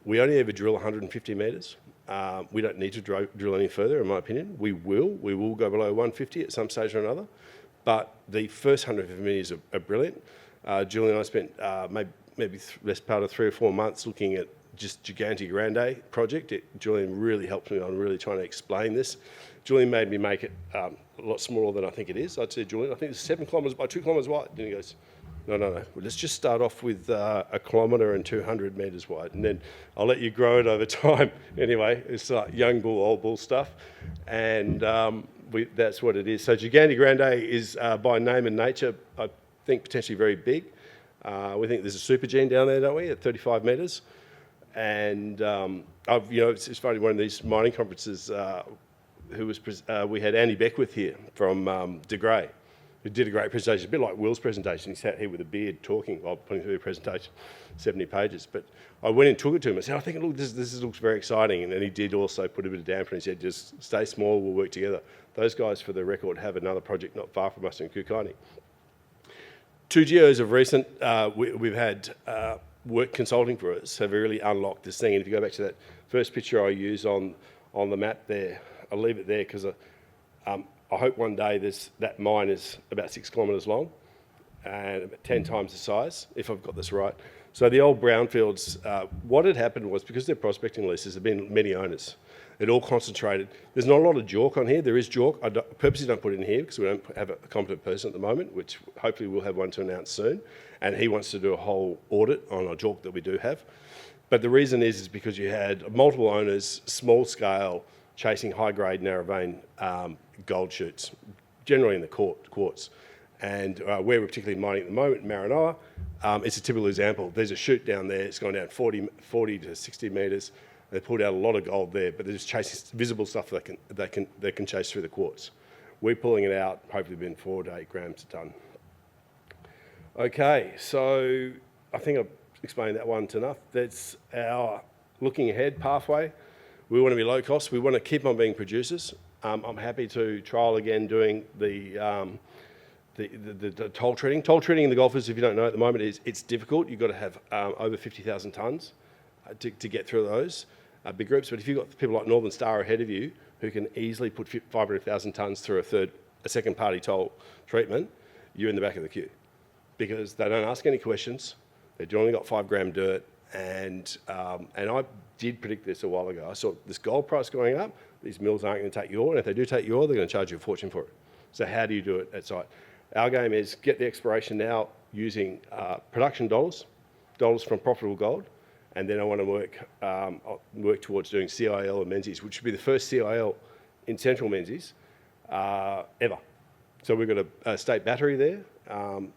We only ever drill 150 metres. We don't need to drill any further, in my opinion. We will go below 150 at some stage or another. But the first 150 metres are brilliant. Julian and I spent maybe less part of 3 or 4 months looking at just Gigante Grande project. Julian really helped me on really trying to explain this. Julian made me make it a lot smaller than I think it is. I'd say, Julian, I think it's 7 kilometres by 2 kilometres wide. And he goes, no. Well, let's just start off with 1 kilometre and 200 metres wide, and then I'll let you grow it over time. Anyway, it's like young bull, old bull stuff, and that's what it is. So Gigante Grande is, by name and nature, I think potentially very big. We think there's a supergene down there, don't we, at 35 metres? And it's funny, one of these mining conferences, we had Andy Beckwith here from De Grey, who did a great presentation, a bit like Will's presentation. He sat here with a beard talking while putting through a presentation, 70 pages. But I went and took it to him. I said, I think, look, this looks very exciting. And then he did also put a bit of damper and he said, just stay small, we'll work together. Those guys, for the record, have another project not far from us in Kukani. 2 geos of recent, we've had work consulting for us, have really unlocked this thing. And if you go back to that first picture I use on the map there, I'll leave it there because I hope one day that mine is about 6 kilometres long and about 10 times the size, if I've got this right. So the old brownfields, what had happened was because they're prospecting leases, there have been many owners. It all concentrated. There's not a lot of JORC on here. There is JORC. I purposely don't put it in here because we don't have a competent person at the moment, which hopefully we'll have one to announce soon. And he wants to do a whole audit on a JORC that we do have. But the reason is because you had multiple owners, small scale, chasing high-grade narrow vein gold shoots, generally in the quartz. And where we're particularly mining at the moment, in Maranoa, it's a typical example. There's a chute down there. It's gone down 40 to 60 metres. They pulled out a lot of gold there, but they're just chasing visible stuff that can chase through the quartz. We're pulling it out, hopefully within 4 to 8 grams a tonne. Okay, so I think I've explained that one enough. That's our looking ahead pathway. We want to be low cost. We want to keep on being producers. I'm happy to trial again doing the toll treating. Toll treating in the Golfers, if you don't know at the moment, it's difficult. You've got to have over 50,000 tonnes to get through those big groups. But if you've got people like Northern Star ahead of you who can easily put 500,000 tonnes through a second party toll treatment, you're in the back of the queue because they don't ask any questions. They've only got 5 gram dirt. And I did predict this a while ago. I saw this gold price going up. These mills aren't going to take your ore, and if they do take your ore, they're going to charge you a fortune for it. So how do you do it at site? Our game is get the exploration now using production dollars from profitable gold, and then I want to work towards doing CIL and Menzies, which would be the first CIL in central Menzies ever. So we've got a state battery there.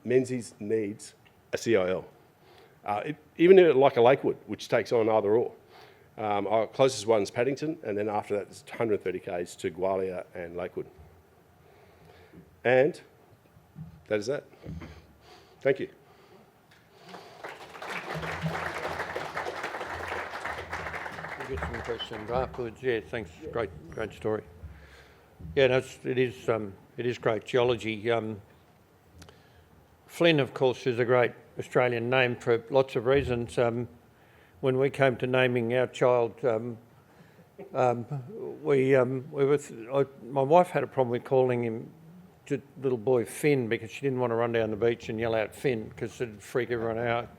Menzies needs a CIL. Even like a Lakewood, which takes on either ore. Our closest one's Paddington, and then after that, it's 130 k's to Gwalia and Lakewood. And that is that. Thank you. We'll get some questions afterwards. Yeah, thanks. Great story. Yeah, no, it is great geology. Flynn, of course, is a great Australian name for lots of reasons. When we came to naming our child, my wife had a problem with calling him little boy Finn because she didn't want to run down the beach and yell out Finn because it'd freak everyone out.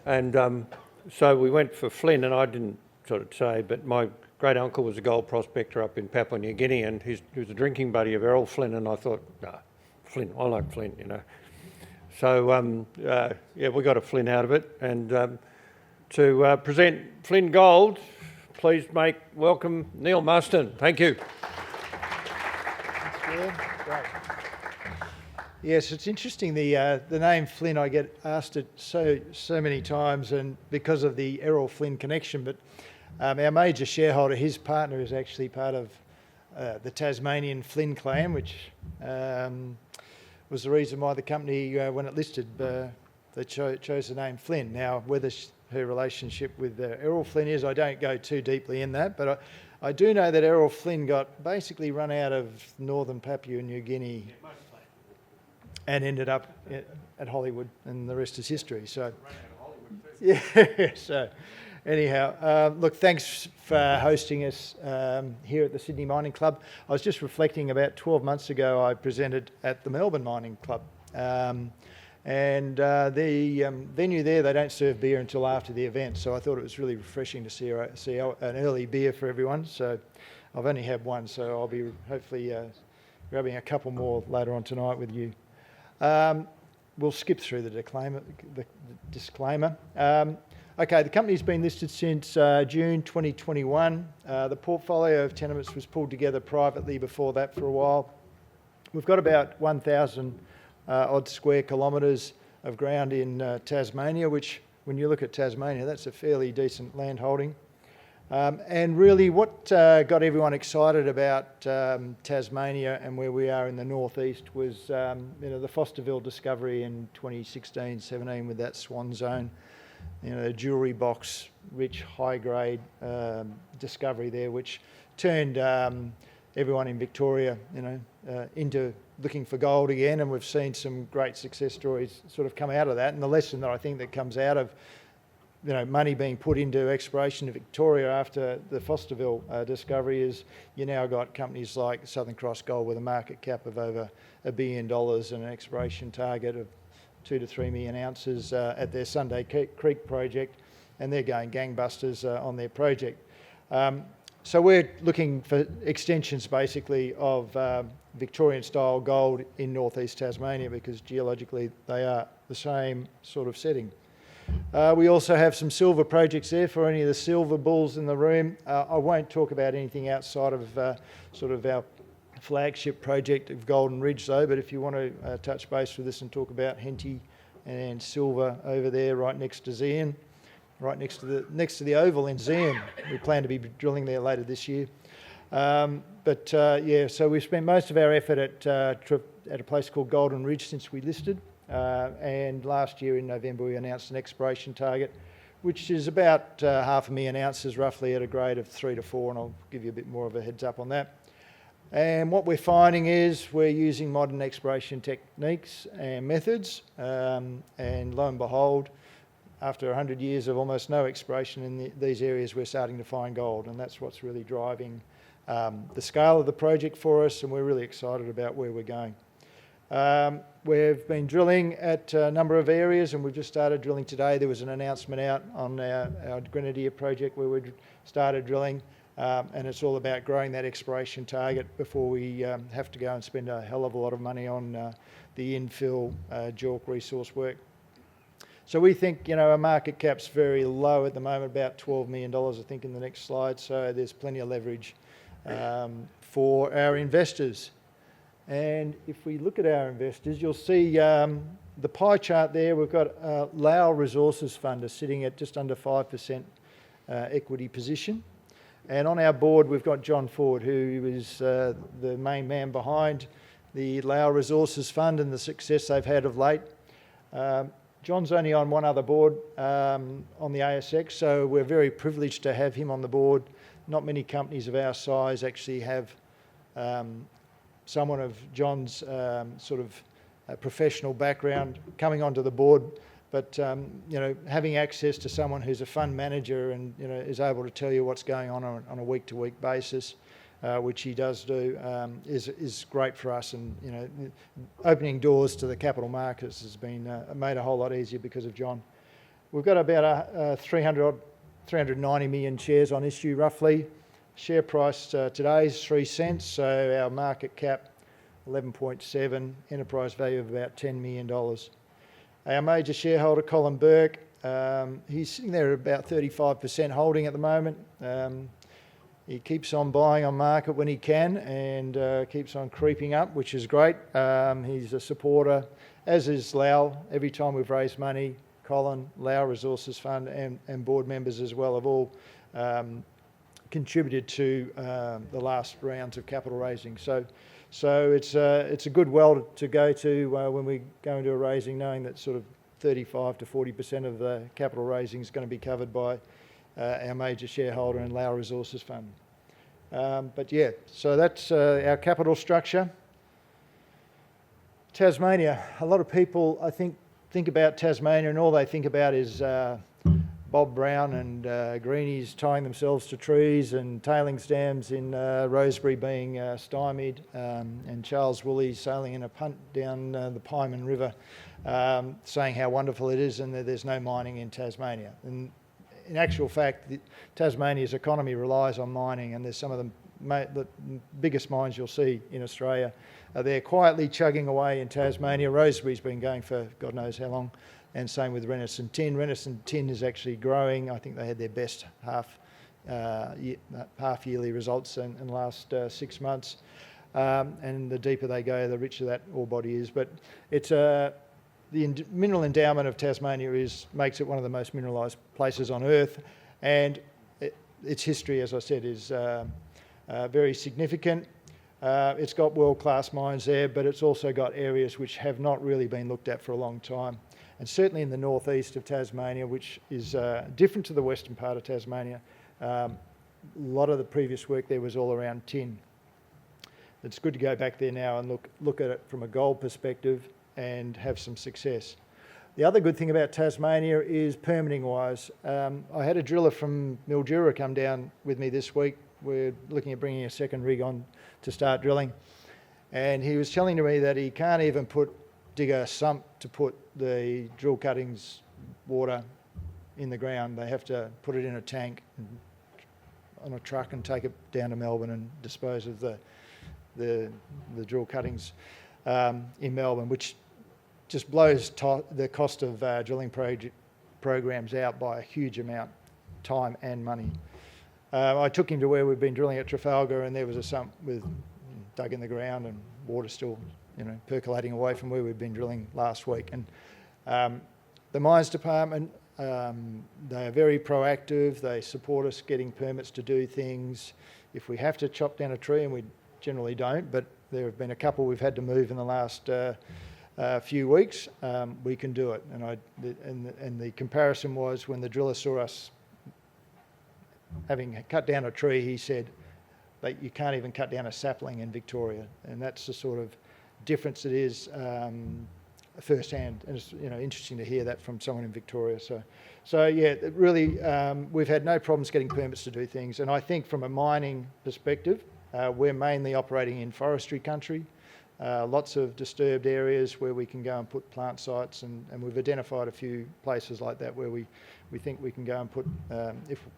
And so we went for Flynn, and I didn't sort of say, but my great uncle was a gold prospector up in Papua New Guinea, and he was a drinking buddy of Errol Flynn, and I thought, no, Flynn, I like Flynn, you know. So, yeah, we got a Flynn out of it. And to present Flynn Gold, please welcome Neil Marston. Thank you. Great. Yes, it's interesting, the name Flynn, I get asked it so many times, and because of the Errol Flynn connection, but our major shareholder, his partner, is actually part of the Tasmanian Flynn clan, which was the reason why the company, when it listed, they chose the name Flynn. Now, whether her relationship with Errol Flynn is, I don't go too deeply in that, but I do know that Errol Flynn got basically run out of northern Papua New Guinea and ended up at Hollywood, and the rest is history. So, yeah. So, anyhow, look, thanks for hosting us here at the Sydney Mining Club. I was just reflecting, about 12 months ago, I presented at the Melbourne Mining Club. And the venue there, they don't serve beer until after the event, so I thought it was really refreshing to see an early beer for everyone. So I've only had one, so I'll be hopefully grabbing a couple more later on tonight with you. We'll skip through the disclaimer. Okay, the company's been listed since June 2021. The portfolio of tenements was pulled together privately before that for a while. We've got about 1,000 odd square kilometres of ground in Tasmania, which, when you look at Tasmania, that's a fairly decent land holding. And really what got everyone excited about Tasmania and where we are in the northeast was the Fosterville discovery in 2016-17 with that swan zone, the jewellery box, rich, high-grade discovery there, which turned everyone in Victoria, into looking for gold again, and we've seen some great success stories sort of come out of that. And the lesson that I think that comes out of money being put into exploration in Victoria after the Fosterville discovery is you now got companies like Southern Cross Gold with a market cap of over $1 billion and an exploration target of 2 to 3 million ounces at their Sunday Creek project, and they're going gangbusters on their project. So we're looking for extensions basically of Victorian style gold in northeast Tasmania because geologically they are the same sort of setting. We also have some silver projects there for any of the silver bulls in the room. I won't talk about anything outside of sort of our flagship project of Golden Ridge though, but if you want to touch base with us and talk about Henty and silver over there right next to Zion, right next to the Oval in Zion. We plan to be drilling there later this year. So we've spent most of our effort at a place called Golden Ridge since we listed. And last year in November we announced an exploration target, which is about 500,000 ounces roughly at a grade of 3 to 4, and I'll give you a bit more of a heads up on that. And what we're finding is we're using modern exploration techniques and methods, and lo and behold, after 100 years of almost no exploration in these areas, we're starting to find gold, and that's what's really driving the scale of the project for us, and we're really excited about where we're going. We've been drilling at a number of areas, and we've just started drilling today. There was an announcement out on our Grenadier project where we started drilling, and it's all about growing that exploration target before we have to go and spend a hell of a lot of money on the infill JORC resource work. So we think, our market cap's very low at the moment, about $12 million, I think, in the next slide. So there's plenty of leverage for our investors. And if we look at our investors, you'll see the pie chart there. We've got Lao Resources Fund is sitting at just under 5% equity position. And on our board, we've got John Ford, who is the main man behind the Lao Resources Fund and the success they've had of late. John's only on one other board on the ASX, so we're very privileged to have him on the board. Not many companies of our size actually have someone of John's sort of professional background coming onto the board, but having access to someone who's a fund manager and is able to tell you what's going on a week-to-week basis, which he does do, is great for us. And opening doors to the capital markets has been made a whole lot easier because of John. We've got about 390 million shares on issue roughly. Share price today is 3 cents, so our market cap 11.7, enterprise value of about $10 million. Our major shareholder, Colin Burke, he's sitting there at about 35% holding at the moment. He keeps on buying on market when he can and keeps on creeping up, which is great. He's a supporter, as is Lau. Every time we've raised money, Colin, Lau Resources Fund and board members as well have all contributed to the last rounds of capital raising. So it's a good well to go to when we go into a raising, knowing that sort of 35 to 40% of the capital raising is going to be covered by our major shareholder and Lau Resources Fund. So that's our capital structure. Tasmania. A lot of people, I think about Tasmania and all they think about is Bob Brown and greenies tying themselves to trees and tailings dams in Rosebery being stymied, and Charles Woolley sailing in a punt down the Pyman River saying how wonderful it is and that there's no mining in Tasmania. And in actual fact, Tasmania's economy relies on mining, and there's some of the biggest mines you'll see in Australia. They're quietly chugging away in Tasmania. Rosebery's been going for God knows how long, and same with Renison Tin. Renison Tin is actually growing. I think they had their best half-yearly results in the last 6 months. And the deeper they go, the richer that ore body is. But it's the mineral endowment of Tasmania makes it one of the most mineralised places on Earth, and its history, as I said, is very significant. It's got world-class mines there, but it's also got areas which have not really been looked at for a long time. And certainly in the northeast of Tasmania, which is different to the western part of Tasmania, a lot of the previous work there was all around tin. It's good to go back there now and look at it from a gold perspective and have some success. The other good thing about Tasmania is permitting-wise. I had a driller from Mildura come down with me this week. We're looking at bringing a second rig on to start drilling. And he was telling me that he can't even dig a sump to put the drill cuttings water in the ground. They have to put it in a tank on a truck and take it down to Melbourne and dispose of the drill cuttings in Melbourne, which just blows the cost of drilling programs out by a huge amount, time and money. I took him to where we've been drilling at Trafalgar, and there was a sump dug in the ground and water still, percolating away from where we've been drilling last week. And the mines department, they are very proactive. They support us getting permits to do things. If we have to chop down a tree, and we generally don't, but there have been a couple we've had to move in the last few weeks, we can do it. And the comparison was when the driller saw us having cut down a tree, he said that you can't even cut down a sapling in Victoria, and that's the sort of difference it is firsthand. And it's interesting to hear that from someone in Victoria. So yeah, it really we've had no problems getting permits to do things. And I think from a mining perspective, we're mainly operating in forestry country. Lots of disturbed areas where we can go and put plant sites, and we've identified a few places like that where we think we can go and put,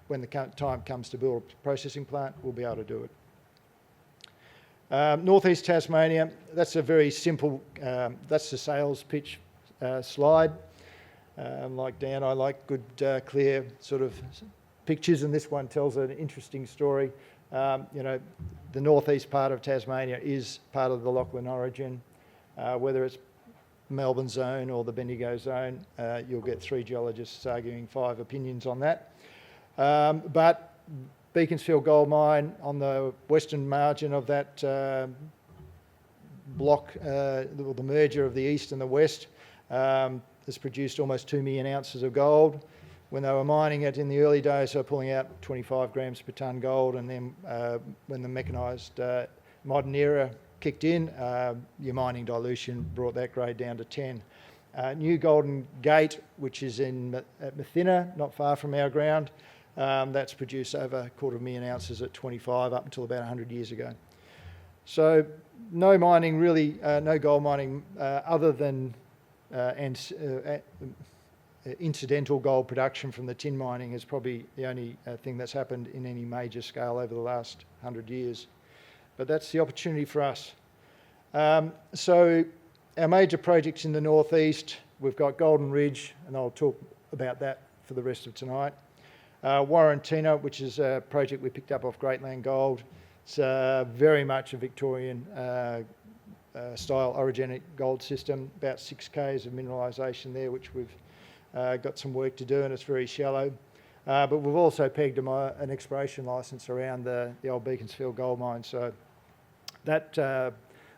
when the time comes to build a processing plant, we'll be able to do it. Northeast Tasmania, that's a very simple, that's the sales pitch slide. Like Dan, I like good, clear sort of pictures, and this one tells an interesting story. The northeast part of Tasmania is part of the Lachlan Origin. Whether it's Melbourne zone or the Bendigo zone, you'll get 3 geologists arguing 5 opinions on that. But Beaconsfield Gold Mine on the western margin of that block, the merger of the east and the west, has produced almost 2 million ounces of gold. When they were mining it in the early days, they were pulling out 25 grams per tonne gold, and then when the mechanised modern era kicked in, your mining dilution brought that grade down to 10. New Golden Gate, which is at Mathina, not far from our ground, that's produced over 250,000 ounces at 25 up until about 100 years ago. So no mining really, no gold mining other than incidental gold production from the tin mining is probably the only thing that's happened in any major scale over the last 100 years. But that's the opportunity for us. So our major projects in the northeast, we've got Golden Ridge, and I'll talk about that for the rest of tonight. Warrantina, which is a project we picked up off Greatland Gold. It's very much a Victorian style orogenic gold system, about 6 k's of mineralisation there, which we've got some work to do, and it's very shallow. But we've also pegged an exploration licence around the old Beaconsfield gold mine. So that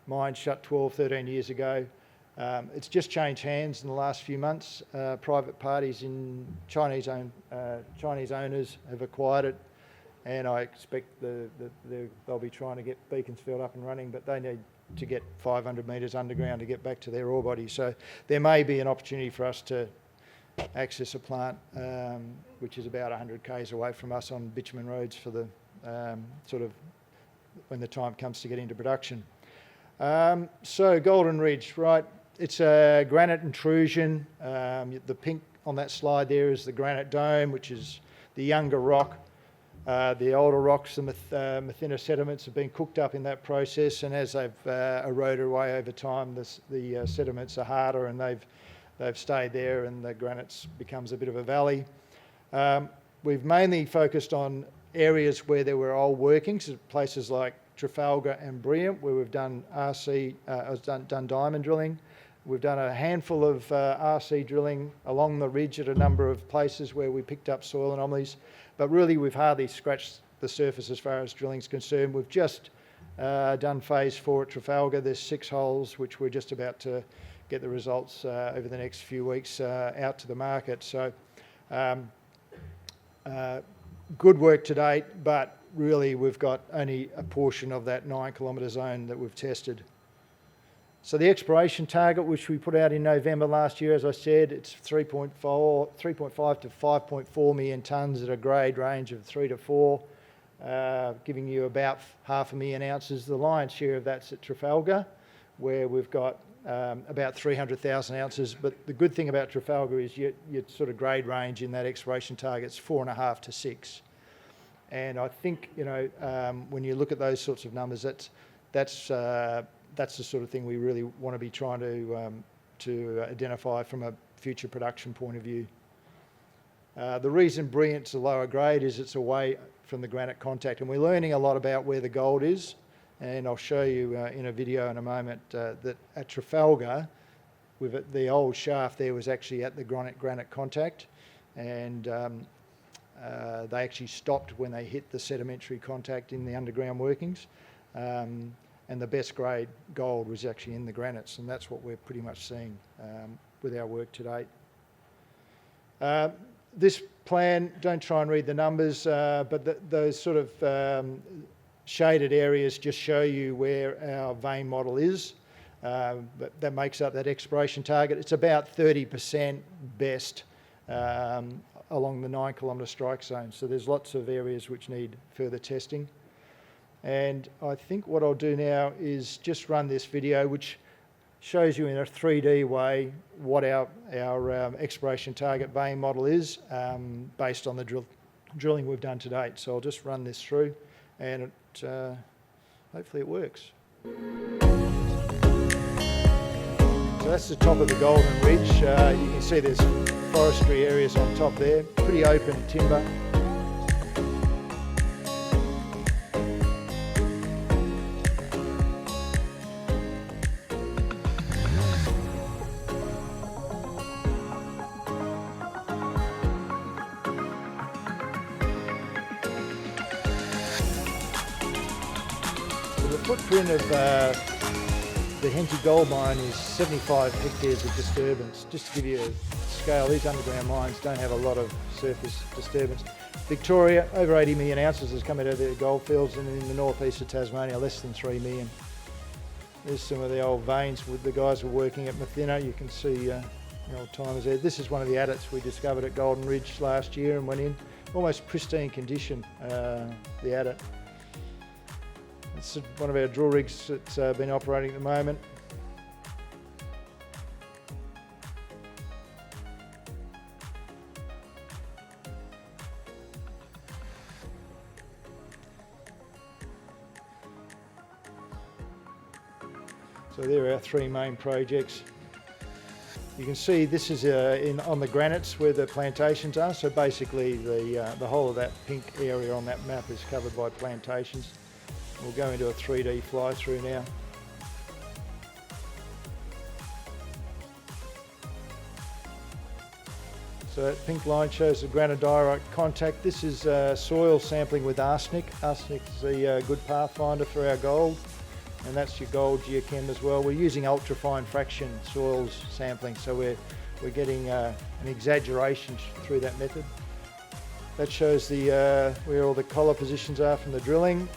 mine shut 12, 13 years ago. It's just changed hands in the last few months. Private parties in Chinese owners have acquired it, and I expect they'll be trying to get Beaconsfield up and running, but they need to get 500 metres underground to get back to their ore body. So there may be an opportunity for us to access a plant which is about 100 k's away from us on bitumen roads for the sort of when the time comes to get into production. So Golden Ridge, right, it's a granite intrusion. The pink on that slide there is the granite dome, which is the younger rock. The older rocks, the Mathina sediments have been cooked up in that process, and as they've eroded away over time, the sediments are harder, and they've stayed there, and the granite becomes a bit of a valley. We've mainly focused on areas where there were old workings, places like Trafalgar and Brilliant, where we've done done diamond drilling. We've done a handful of RC drilling along the ridge at a number of places where we picked up soil anomalies, but really we've hardly scratched the surface as far as drilling's concerned. We've just done phase 4 at Trafalgar. There's 6 holes which we're just about to get the results over the next few weeks out to the market. So good work to date, but really we've got only a portion of that 9 kilometre zone that we've tested. So the exploration target, which we put out in November last year, as I said, it's 3.5 to 5.4 million tonnes at a grade range of 3 to 4, giving you about 500,000 ounces. The lion's share of that's at Trafalgar, where we've got about 300,000 ounces. But the good thing about Trafalgar is your sort of grade range in that exploration target is 4.5 to 6. And I think, you know, when you look at those sorts of numbers, that's the sort of thing we really want to be trying to identify from a future production point of view. The reason Brilliant's a lower grade is it's away from the granite contact, and we're learning a lot about where the gold is, and I'll show you in a video in a moment that at Trafalgar, with the old shaft there was actually at the granite contact, and they actually stopped when they hit the sedimentary contact in the underground workings. And the best grade gold was actually in the granites, and that's what we're pretty much seeing with our work to date. This plan, don't try and read the numbers, but those sort of shaded areas just show you where our vein model is. But that makes up that exploration target. It's about 30% best along the 9 kilometre strike zone, so there's lots of areas which need further testing. And I think what I'll do now is just run this video which shows you in a 3D way what our exploration target vein model is based on the drilling we've done to date. So I'll just run this through and hopefully it works. So that's the top of the Golden Ridge. You can see there's forestry areas on top there, pretty open timber. The footprint of the Henty gold mine is 75 hectares of disturbance. Just to give you a scale, these underground mines don't have a lot of surface disturbance. Victoria, over 80 million ounces has come out of their gold fields, and in the northeast of Tasmania, less than 3 million. There's some of the old veins with the guys who were working at Mathina. You can see the old timers there. This is one of the adits we discovered at Golden Ridge last year and went in. Almost pristine condition, the adit. It's one of our drill rigs that's been operating at the moment. So there are our 3 main projects. You can see this is on the granites where the plantations are. So basically the whole of that pink area on that map is covered by plantations. We'll go into a 3D fly through now. So that pink line shows the granodiorite contact. This is soil sampling with arsenic. Arsenic is a good pathfinder for our gold, and that's your gold geochem as well. We're using ultrafine fraction soils sampling, so we're getting an exaggeration through that method. That shows where all the collar positions are from the drilling.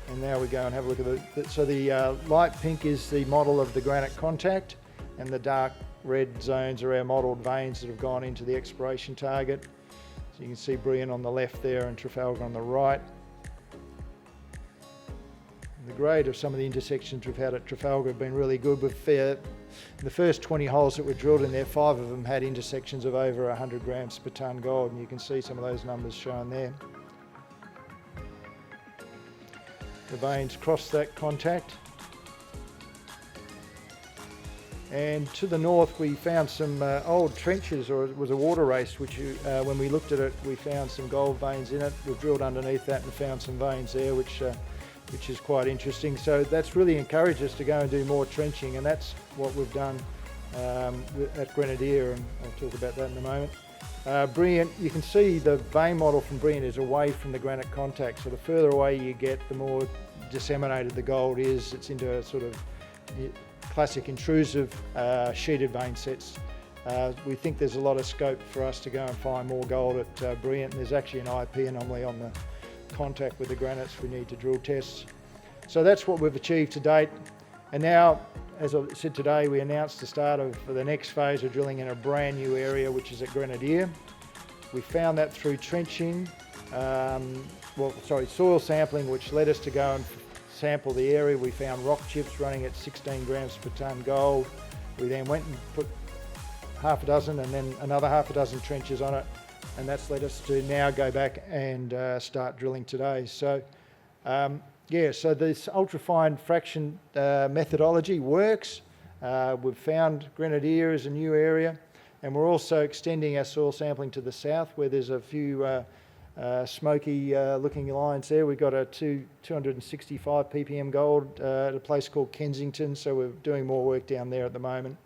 And now we go and have a look at so the light pink is the model of the granite contact, and the dark red zones are our modelled veins that have gone into the exploration target. So you can see Brilliant on the left there and Trafalgar on the right. And the grade of some of the intersections we've had at Trafalgar have been really good. The first 20 holes that were drilled in there, 5 of them had intersections of over 100 grams per tonne gold, and you can see some of those numbers shown there. The veins cross that contact, and to the north we found some old trenches, or it was a water race, which when we looked at it we found some gold veins in it. We've drilled underneath that and found some veins there which which is quite interesting. So that's really encouraged us to go and do more trenching, and that's what we've done at Grenadier, and I'll talk about that in a moment. Brilliant, you can see the vein model from Brilliant is away from the granite contact, so the further away you get, the more disseminated the gold is. It's into a sort of classic intrusive sheeted vein sets. We think there's a lot of scope for us to go and find more gold at Brilliant, and there's actually an IP anomaly on the contact with the granites we need to drill tests. So that's what we've achieved to date, and now, as I said today, we announced the start of the next phase of drilling in a brand new area, which is at Grenadier. We found that through trenching, soil sampling, which led us to go and sample the area. We found rock chips running at 16 grams per tonne gold. We then went and put half a dozen and then another half a dozen trenches on it, and that's led us to now go back and start drilling today. So so this ultrafine fraction methodology works. We've found Grenadier as a new area, and we're also extending our soil sampling to the south, where there's a few smoky looking lines there. We've got a 265 ppm gold at a place called Kensington, so we're doing more work down there at the moment.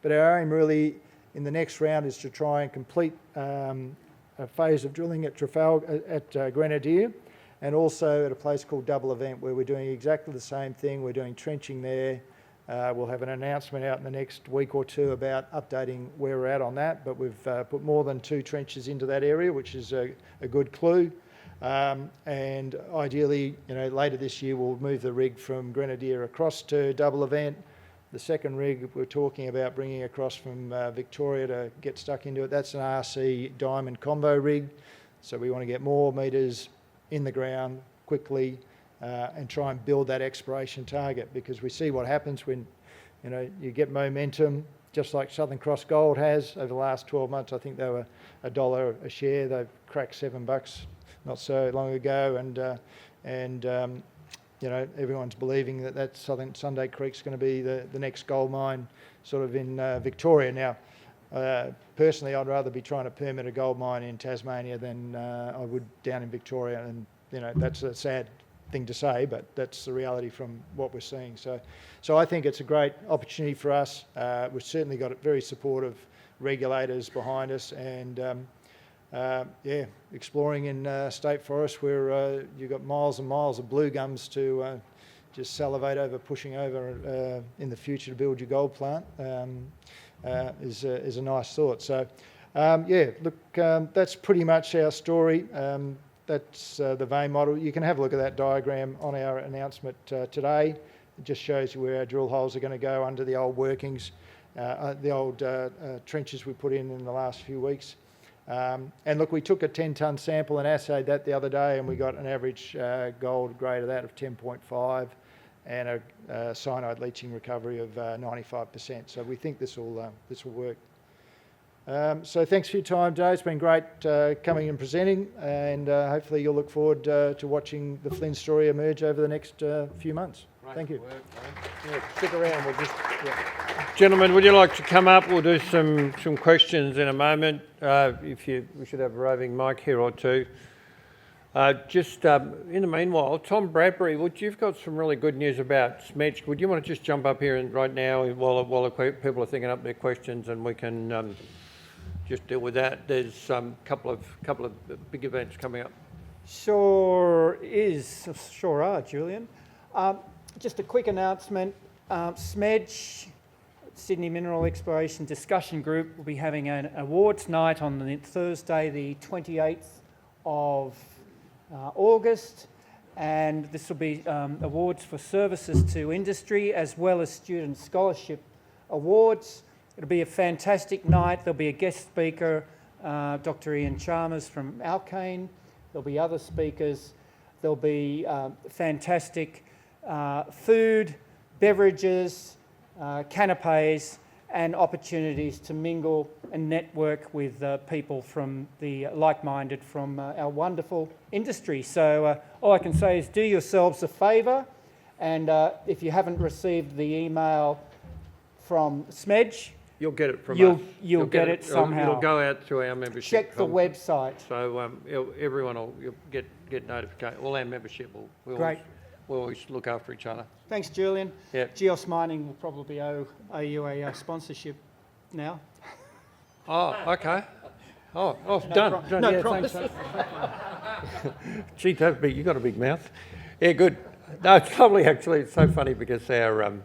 But our aim really in the next round is to try and complete a phase of drilling at Grenadier, and also at a place called Double Event, where we're doing exactly the same thing. We're doing trenching there. We'll have an announcement out in the next week or two about updating where we're at on that, but we've put more than 2 trenches into that area, which is a good clue. And ideally, later this year, we'll move the rig from Grenadier across to Double Event. The second rig we're talking about bringing across from Victoria to get stuck into it, that's an RC diamond combo rig. So we want to get more metres in the ground quickly and try and build that exploration target, because we see what happens when you get momentum, just like Southern Cross Gold has over the last 12 months. I think they were $1 a share. They've cracked $7 not so long ago, and everyone's believing that Southern Sunday Creek's going to be the next gold mine sort of in Victoria. Now, personally, I'd rather be trying to permit a gold mine in Tasmania than I would down in Victoria, and that's a sad thing to say, but that's the reality from what we're seeing. So I think it's a great opportunity for us. We've certainly got very supportive regulators behind us, and exploring in state forest where you've got miles and miles of blue gums to just salivate over, pushing over in the future to build your gold plant. Is a nice thought. So, that's pretty much our story. That's the vein model. You can have a look at that diagram on our announcement today. It just shows you where our drill holes are going to go under the old workings, the old trenches we put in the last few weeks. And look, we took a 10-tonne sample and assayed that the other day, and we got an average gold grade of that of 10.5. and a cyanide leaching recovery of 95%. So we think this will work. So thanks for your time, Joe. It's been great coming and presenting, and hopefully you'll look forward to watching the Flynn story emerge over the next few months. Thank you. Stick around. Gentlemen, would you like to come up? We'll do some questions in a moment. We should have a roving mic here or two. In the meanwhile, Tom Bradbury, you've got some really good news about Smedge. Would you want to just jump up here right now while the people are thinking up their questions, and we can just deal with that? There's a couple of big events coming up. Sure are, Julian. Just a quick announcement. Smedge, Sydney Mineral Exploration Discussion Group, will be having an awards night on Thursday, the 28th of August, and this will be awards for services to industry as well as student scholarship awards. It'll be a fantastic night. There'll be a guest speaker, Dr. Ian Chalmers from Alkane. There'll be other speakers. There'll be fantastic food, beverages, canapes, and opportunities to mingle and network with people from the like-minded from our wonderful industry. So all I can say is do yourselves a favour, and if you haven't received the email from Smedge, you'll get it from us. You'll get it somehow. It'll go out to our membership. Check the website. So everyone will get notification. All our membership will Great. we always look after each other. Thanks, Julian. Yeah. Geos Mining will probably owe you a sponsorship now. Oh, okay. Oh, No done. pro- no Yeah, promise. thanks. Gee, that's big. You got a big mouth. Yeah, good. No, it's lovely actually. It's so funny because our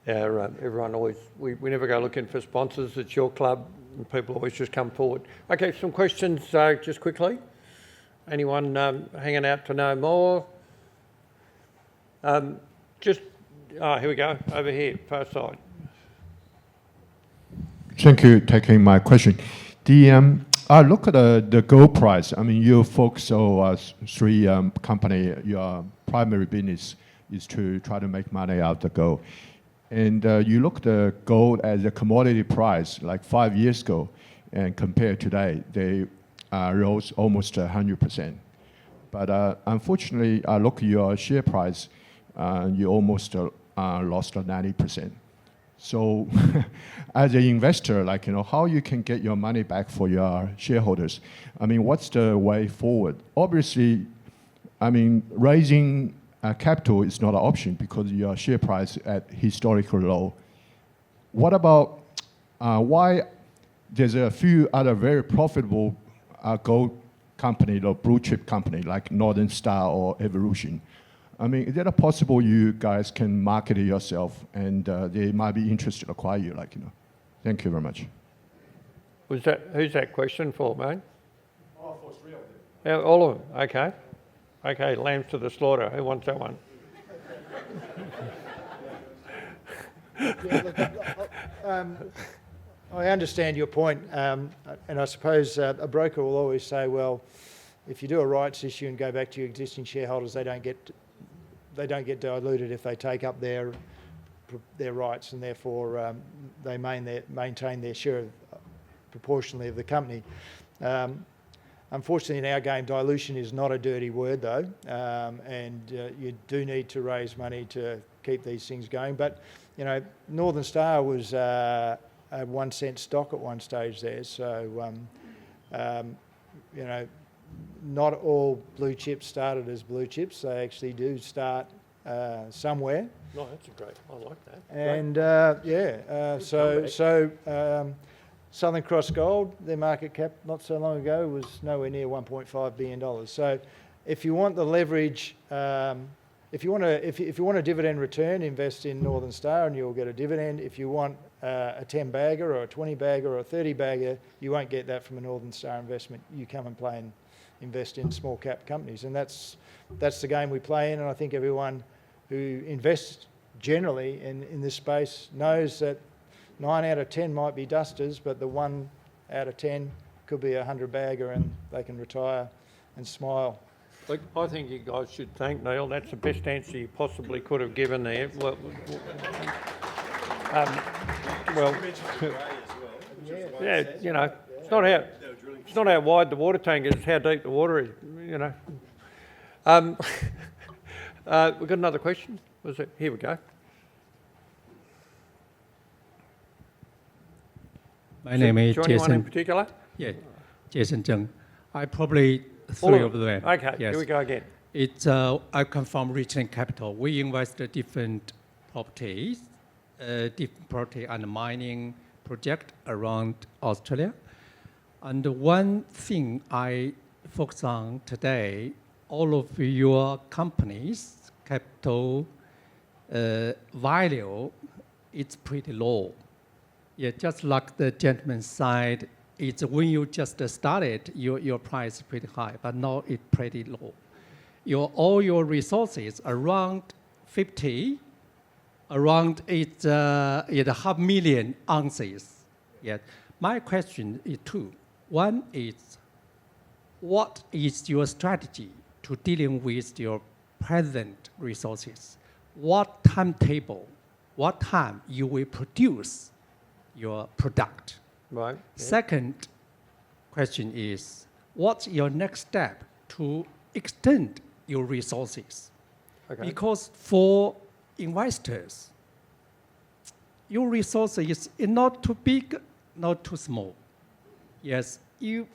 everyone always we never go looking for sponsors. It's your club, and people always just come forward. Okay, some questions just quickly. Anyone hanging out to know more? Here we go. Over here, far side. Thank you for taking my question. I look at the gold price. I mean, you folks are three company. Your primary business is to try to make money out of gold. And you look at the gold as a commodity price like 5 years ago, and compared today, they rose almost 100%. But unfortunately, I look at your share price, you almost lost 90%. So as an investor, like, you know, how you can get your money back for your shareholders? I mean, what's the way forward? Obviously, I mean, raising capital is not an option because your share price at historical low. What about why there's a few other very profitable gold company or blue chip company like Northern Star or Evolution? I mean, is it possible you guys can market it yourself and they might be interested to acquire you, like, you know? Thank you very much. Who's that question for, mate? Oh, for three of them. Yeah, all of them. Okay. Okay, lambs to the slaughter. Who wants that one? Yeah, look, I understand your point, and I suppose a broker will always say, well, if you do a rights issue and go back to your existing shareholders, they don't get diluted if they take up their rights, and therefore they maintain their share proportionally of the company. Unfortunately, in our game, dilution is not a dirty word, though, and you do need to raise money to keep these things going. But, you know, Northern Star was a 1 cent stock at one stage there, so, you know, not all blue chips started as blue chips. They actually do start somewhere. No, that's great. I like that. And Southern Cross Gold, their market cap not so long ago was nowhere near $1.5 billion. So, if you want the leverage, if you want a dividend return, invest in Northern Star and you'll get a dividend. If you want a 10 bagger or a 20 bagger or a 30 bagger, you won't get that from a Northern Star investment. You come and play and invest in small cap companies, and that's the game we play in. And I think everyone who invests generally in this space knows that 9 out of 10 might be dusters, but the 1 out of 10 could be a 100 bagger, and they can retire and smile. Look, I think you guys should thank Neil. That's the best answer you possibly could have given there. Well, yeah, you know, it's not how wide the water tank is, it's how deep the water is, you know. We've got another question. Here we go. My name is Do you want anyone in Jason. particular? Yeah, Jason Zheng. I probably All three of of them. Okay, Yes. here we go again. It's I come from Richland Capital. We invest in different properties, and mining project around Australia. And one thing I focus on today, all of your companies' capital value, it's pretty low. Yeah, just like the gentleman said, it's when you just started, your price is pretty high, but now it's pretty low. All your resources around 50, around it's 500,000 ounces. Yeah. My question is two. One is, what is your strategy to dealing with your present resources? What timetable, what time you will produce your product? Right. Yeah. Second question is, what's your next step to extend your resources? Okay. Because for investors, your resources is not too big, not too small. Yes, we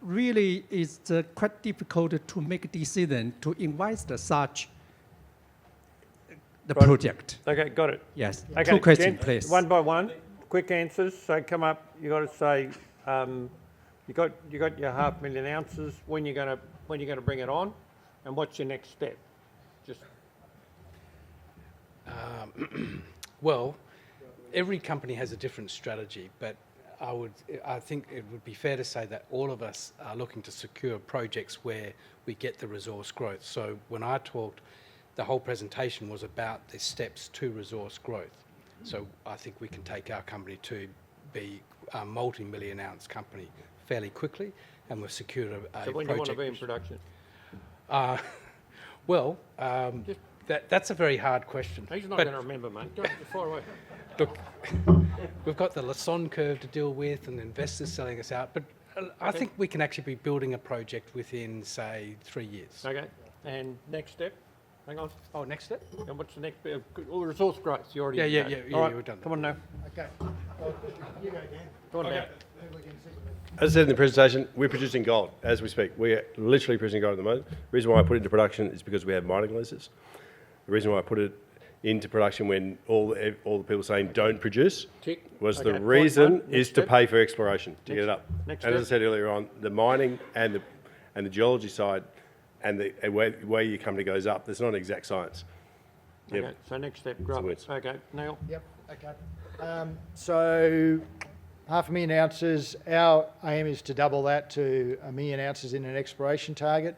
really is quite difficult to make a decision to invest such the Right. project. Okay, got it. Yes. Okay, Two questions, gents, please. one by one. Quick answers. So come up. You got to say you got your 500,000 ounces. When you going to bring it on, and what's your next step? Just Well, every company has a different strategy, but I think it would be fair to say that all of us are looking to secure projects where we get the resource growth. So when I talked, the whole presentation was about the steps to resource growth. So I think we can take our company to be a multi-million ounce company fairly quickly, and we've secured a so when project. do you want to be in production? Well, that's a very hard question. He's not But going to remember, mate. Go far away. Look, we've got the Lassonde curve to deal with and investors selling us out, but I think we can actually be building a project within, say, 3 years. Okay. And next step? Hang on. Oh, next step? And what's the next bit? Oh, resource growth. You already. Yeah, All right, we've done that. Come on now. Okay. You go, Dan. Go on now. As I said in the presentation, we're producing gold as we speak. We're literally producing gold at the moment. The reason why I put it into production is because we have mining leases. The reason why I put it into production when all the people saying don't produce Tick. was Okay, the point reason one. is Next to step. pay for exploration, to get Next- it up. next And as I step. said earlier on, the mining and the geology side and where your company goes up, there's not an exact science. Yep. Okay. So next step, growth. wins. Okay, Neil. Yep, okay. So 500,000 ounces, our aim is to double that to 1 million ounces in an exploration target.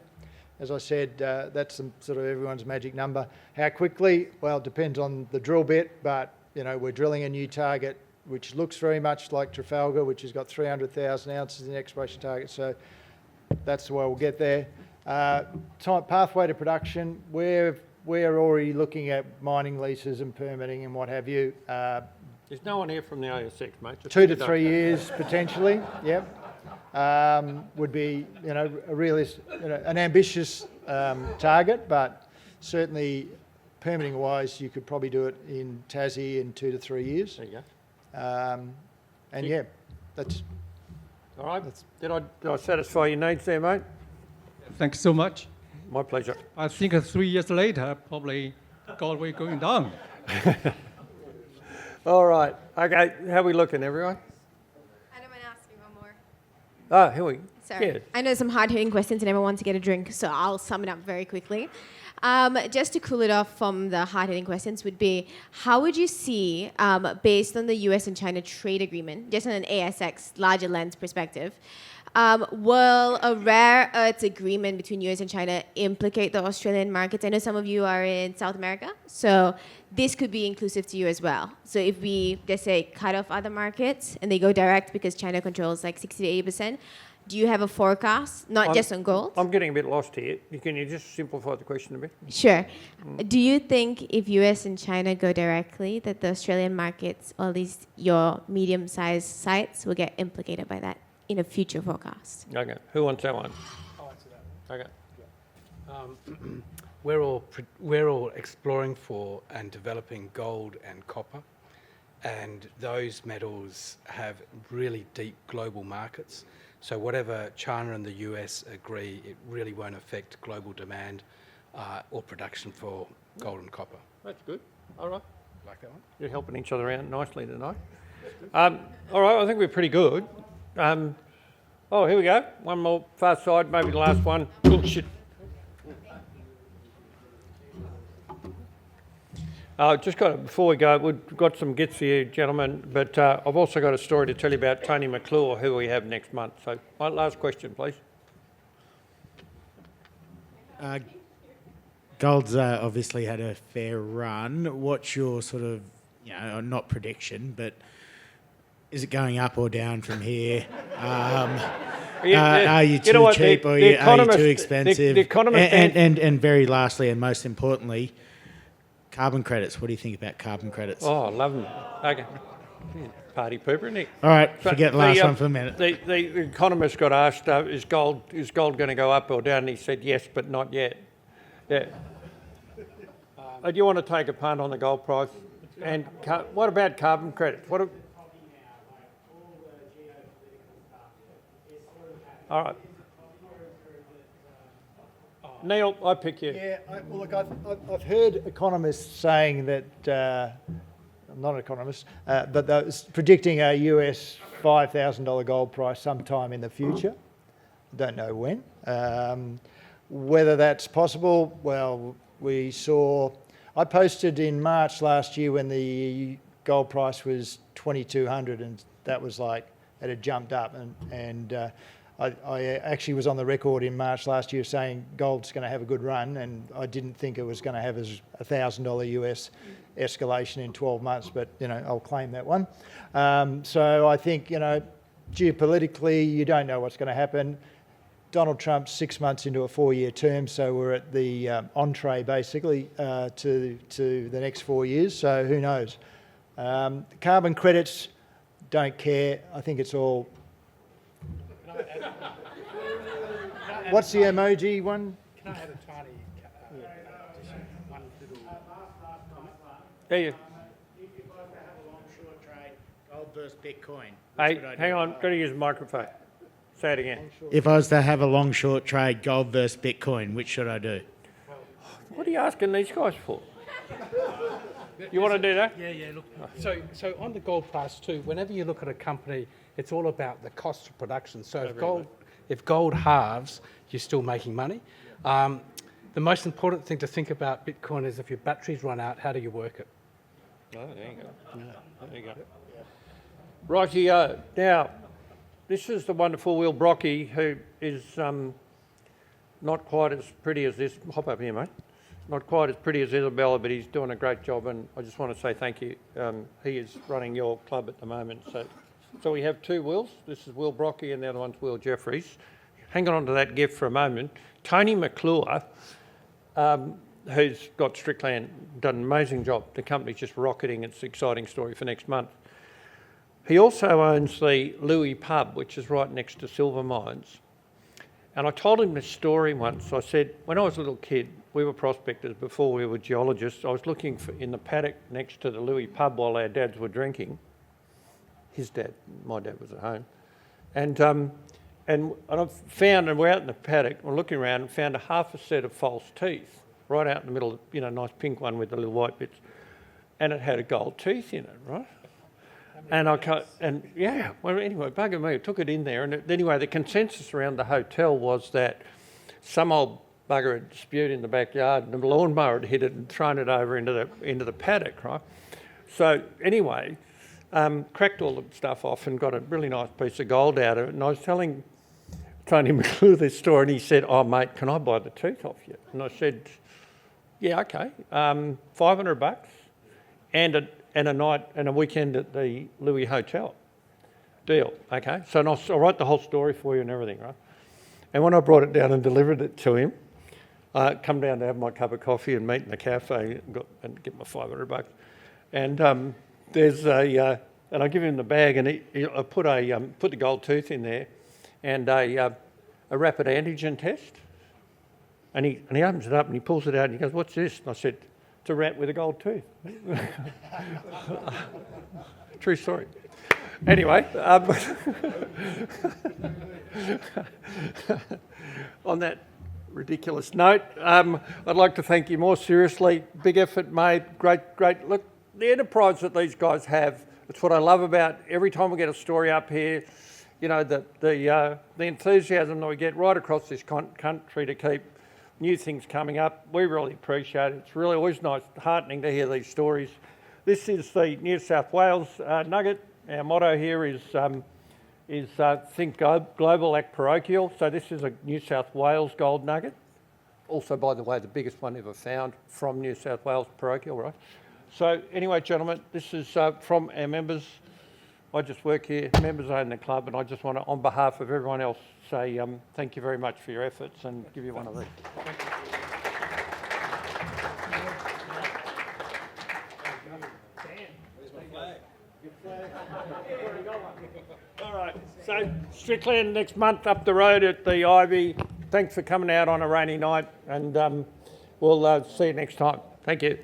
As I said, that's sort of everyone's magic number. How quickly? Well, it depends on the drill bit, but we're drilling a new target which looks very much like Trafalgar, which has got 300,000 ounces in exploration target. So that's the way we'll get there. Pathway to production, we're already looking at mining leases and permitting and what have you. There's no one here from the ASX, mate. Just 2 to sit up. 3 years potentially. Yep. Would be a an ambitious target, but certainly permitting wise, you could probably do it in Tassie in 2 to 3 years. There you go. And yeah, that's All right. Did I satisfy your needs there, mate? Thank you so much. My pleasure. I think 3 years later, probably gold will going down. All right. Okay. How are we looking, everyone? I don't mind asking one more. Ah, here we. Sorry. Yeah. I know some hard-hitting questions and everyone wants to get a drink, so I'll sum it up very quickly. Just to cool it off from the hard-hitting questions would be, how would you see, based on the US and China trade agreement, just on an ASX larger lens perspective, will a rare earths agreement between US and China implicate the Australian markets? I know some of you are in South America, so this could be inclusive to you as well. So if we, let's say, cut off other markets and they go direct because China controls like 60 to 80%, do you have a forecast, not just on gold? I'm getting a bit lost here. Can you just simplify the question a bit? Sure. Do you think if US and China go directly, that the Australian markets, or at least your medium-sized sites, will get implicated by that in a future forecast? Okay. Who wants that one? I'll answer that. Okay. We're all exploring for and developing gold and copper, and those metals have really deep global markets. So whatever China and the US agree, it really won't affect global demand or production for gold and copper. That's good. All right. Like that one? You're helping each other out nicely tonight. All right. I think we're pretty good. Oh, here we go. One more far side, maybe the last one. Oh, shit. Before we go, we've got some gets for you, gentlemen, but I've also got a story to tell you about Tony McClure, who we have next month. So, my last question, please. Gold's obviously had a fair run. What's your sort of, not prediction, but is it going up or down from here? Are you too cheap or are you too expensive? The economist and very lastly, and most importantly, carbon credits. What do you think about carbon credits? Oh, I love them. Okay. Party pooper, isn't he? All right, forget the last one for a minute. The economist got asked, is gold going to go up or down? And he said yes, but not yet. Yeah. Do you want to take a punt on the gold price? And what about carbon credits? All right. Neil, I pick you. Yeah, well, look, I've heard economists saying that, I'm not an economist, but they're predicting a US $5,000 gold price sometime in the future. Don't know when. Whether that's possible, well, I posted in March last year when the gold price was 2,200, and that was like, it had jumped up, and I actually was on the record in March last year saying gold's going to have a good run, and I didn't think it was going to have a $1,000 US escalation in 12 months, but, I'll claim that one. So I think, geopolitically, you don't know what's going to happen. Donald Trump's 6 months into a 4-year term, so we're at the entree, basically, to the next 4 years, so who knows. Carbon credits, don't care. I think it's all... What's the emoji one? Can I have a tiny one little... There you. If I was to have a long short trade, gold versus Bitcoin. Hey, hang on, got to use the microphone. Say it again. If I was to have a long short trade, gold versus Bitcoin, which should I do? What are you asking these guys for? You want to do that? Yeah, look. So on the gold price too, whenever you look at a company, it's all about the cost of production. So if gold halves, you're still making money. The most important thing to think about Bitcoin is if your batteries run out, how do you work it? Oh, there you go. Yeah. There you go. Righty-o. Now, this is the wonderful Will Brocky, who is not quite as pretty as this. Hop up here, mate. Not quite as pretty as Isabella, but he's doing a great job, and I just want to say thank you. He is running your club at the moment. So we have two Wills. This is Will Brocky, and the other one's Will Jeffries. Hang on to that gift for a moment. Tony McClure, who's got Strickland, done an amazing job. The company's just rocketing. It's an exciting story for next month. He also owns the Louis Pub, which is right next to Silver Mines. And I told him this story once. I said, when I was a little kid, we were prospectors before we were geologists. I was looking in the paddock next to the Louis Pub while our dads were drinking. His dad, my dad was at home. And I found, and we're out in the paddock, we're looking around and found a half a set of false teeth right out in the middle, nice pink one with the little white bits. And it had a gold tooth in it, right? Well, anyway, bugger me, I took it in there. And anyway, the consensus around the hotel was that some old bugger had spewed in the backyard and the lawnmower had hit it and thrown it over into the paddock, right? So anyway, cracked all the stuff off and got a really nice piece of gold out of it. And I was telling Tony McClure this story, and he said, "Oh, mate, can I buy the tooth off you?" And I said, "Yeah, okay, $500 and a night and a weekend at the Louis Hotel. Deal, okay?" So I'll write the whole story for you and everything, right? And when I brought it down and delivered it to him, I come down to have my cup of coffee and meet in the cafe and get my $500. And and I give him the bag, and I put the gold tooth in there, and a rapid antigen test. And he opens it up and he pulls it out and he goes, "What's this?" And I said, "It's a rat with a gold tooth." True story. Anyway, on that ridiculous note, I'd like to thank you more seriously. Big effort made, great. Look, the enterprise that these guys have, it's what I love about every time we get a story up here, the enthusiasm that we get right across this country to keep new things coming up. We really appreciate it. It's really always nice, heartening to hear these stories. This is the New South Wales nugget. Our motto here is think global, act parochial. So this is a New South Wales gold nugget. Also, by the way, the biggest one ever found from New South Wales parochial, right? So anyway, gentlemen, this is from our members. I just work here, members own the club, and I just want to, on behalf of everyone else, say thank you very much for your efforts and give you one of these. Thank you. All right, so Strickland next month up the road at the Ivy. Thanks for coming out on a rainy night, and we'll see you next time. Thank you.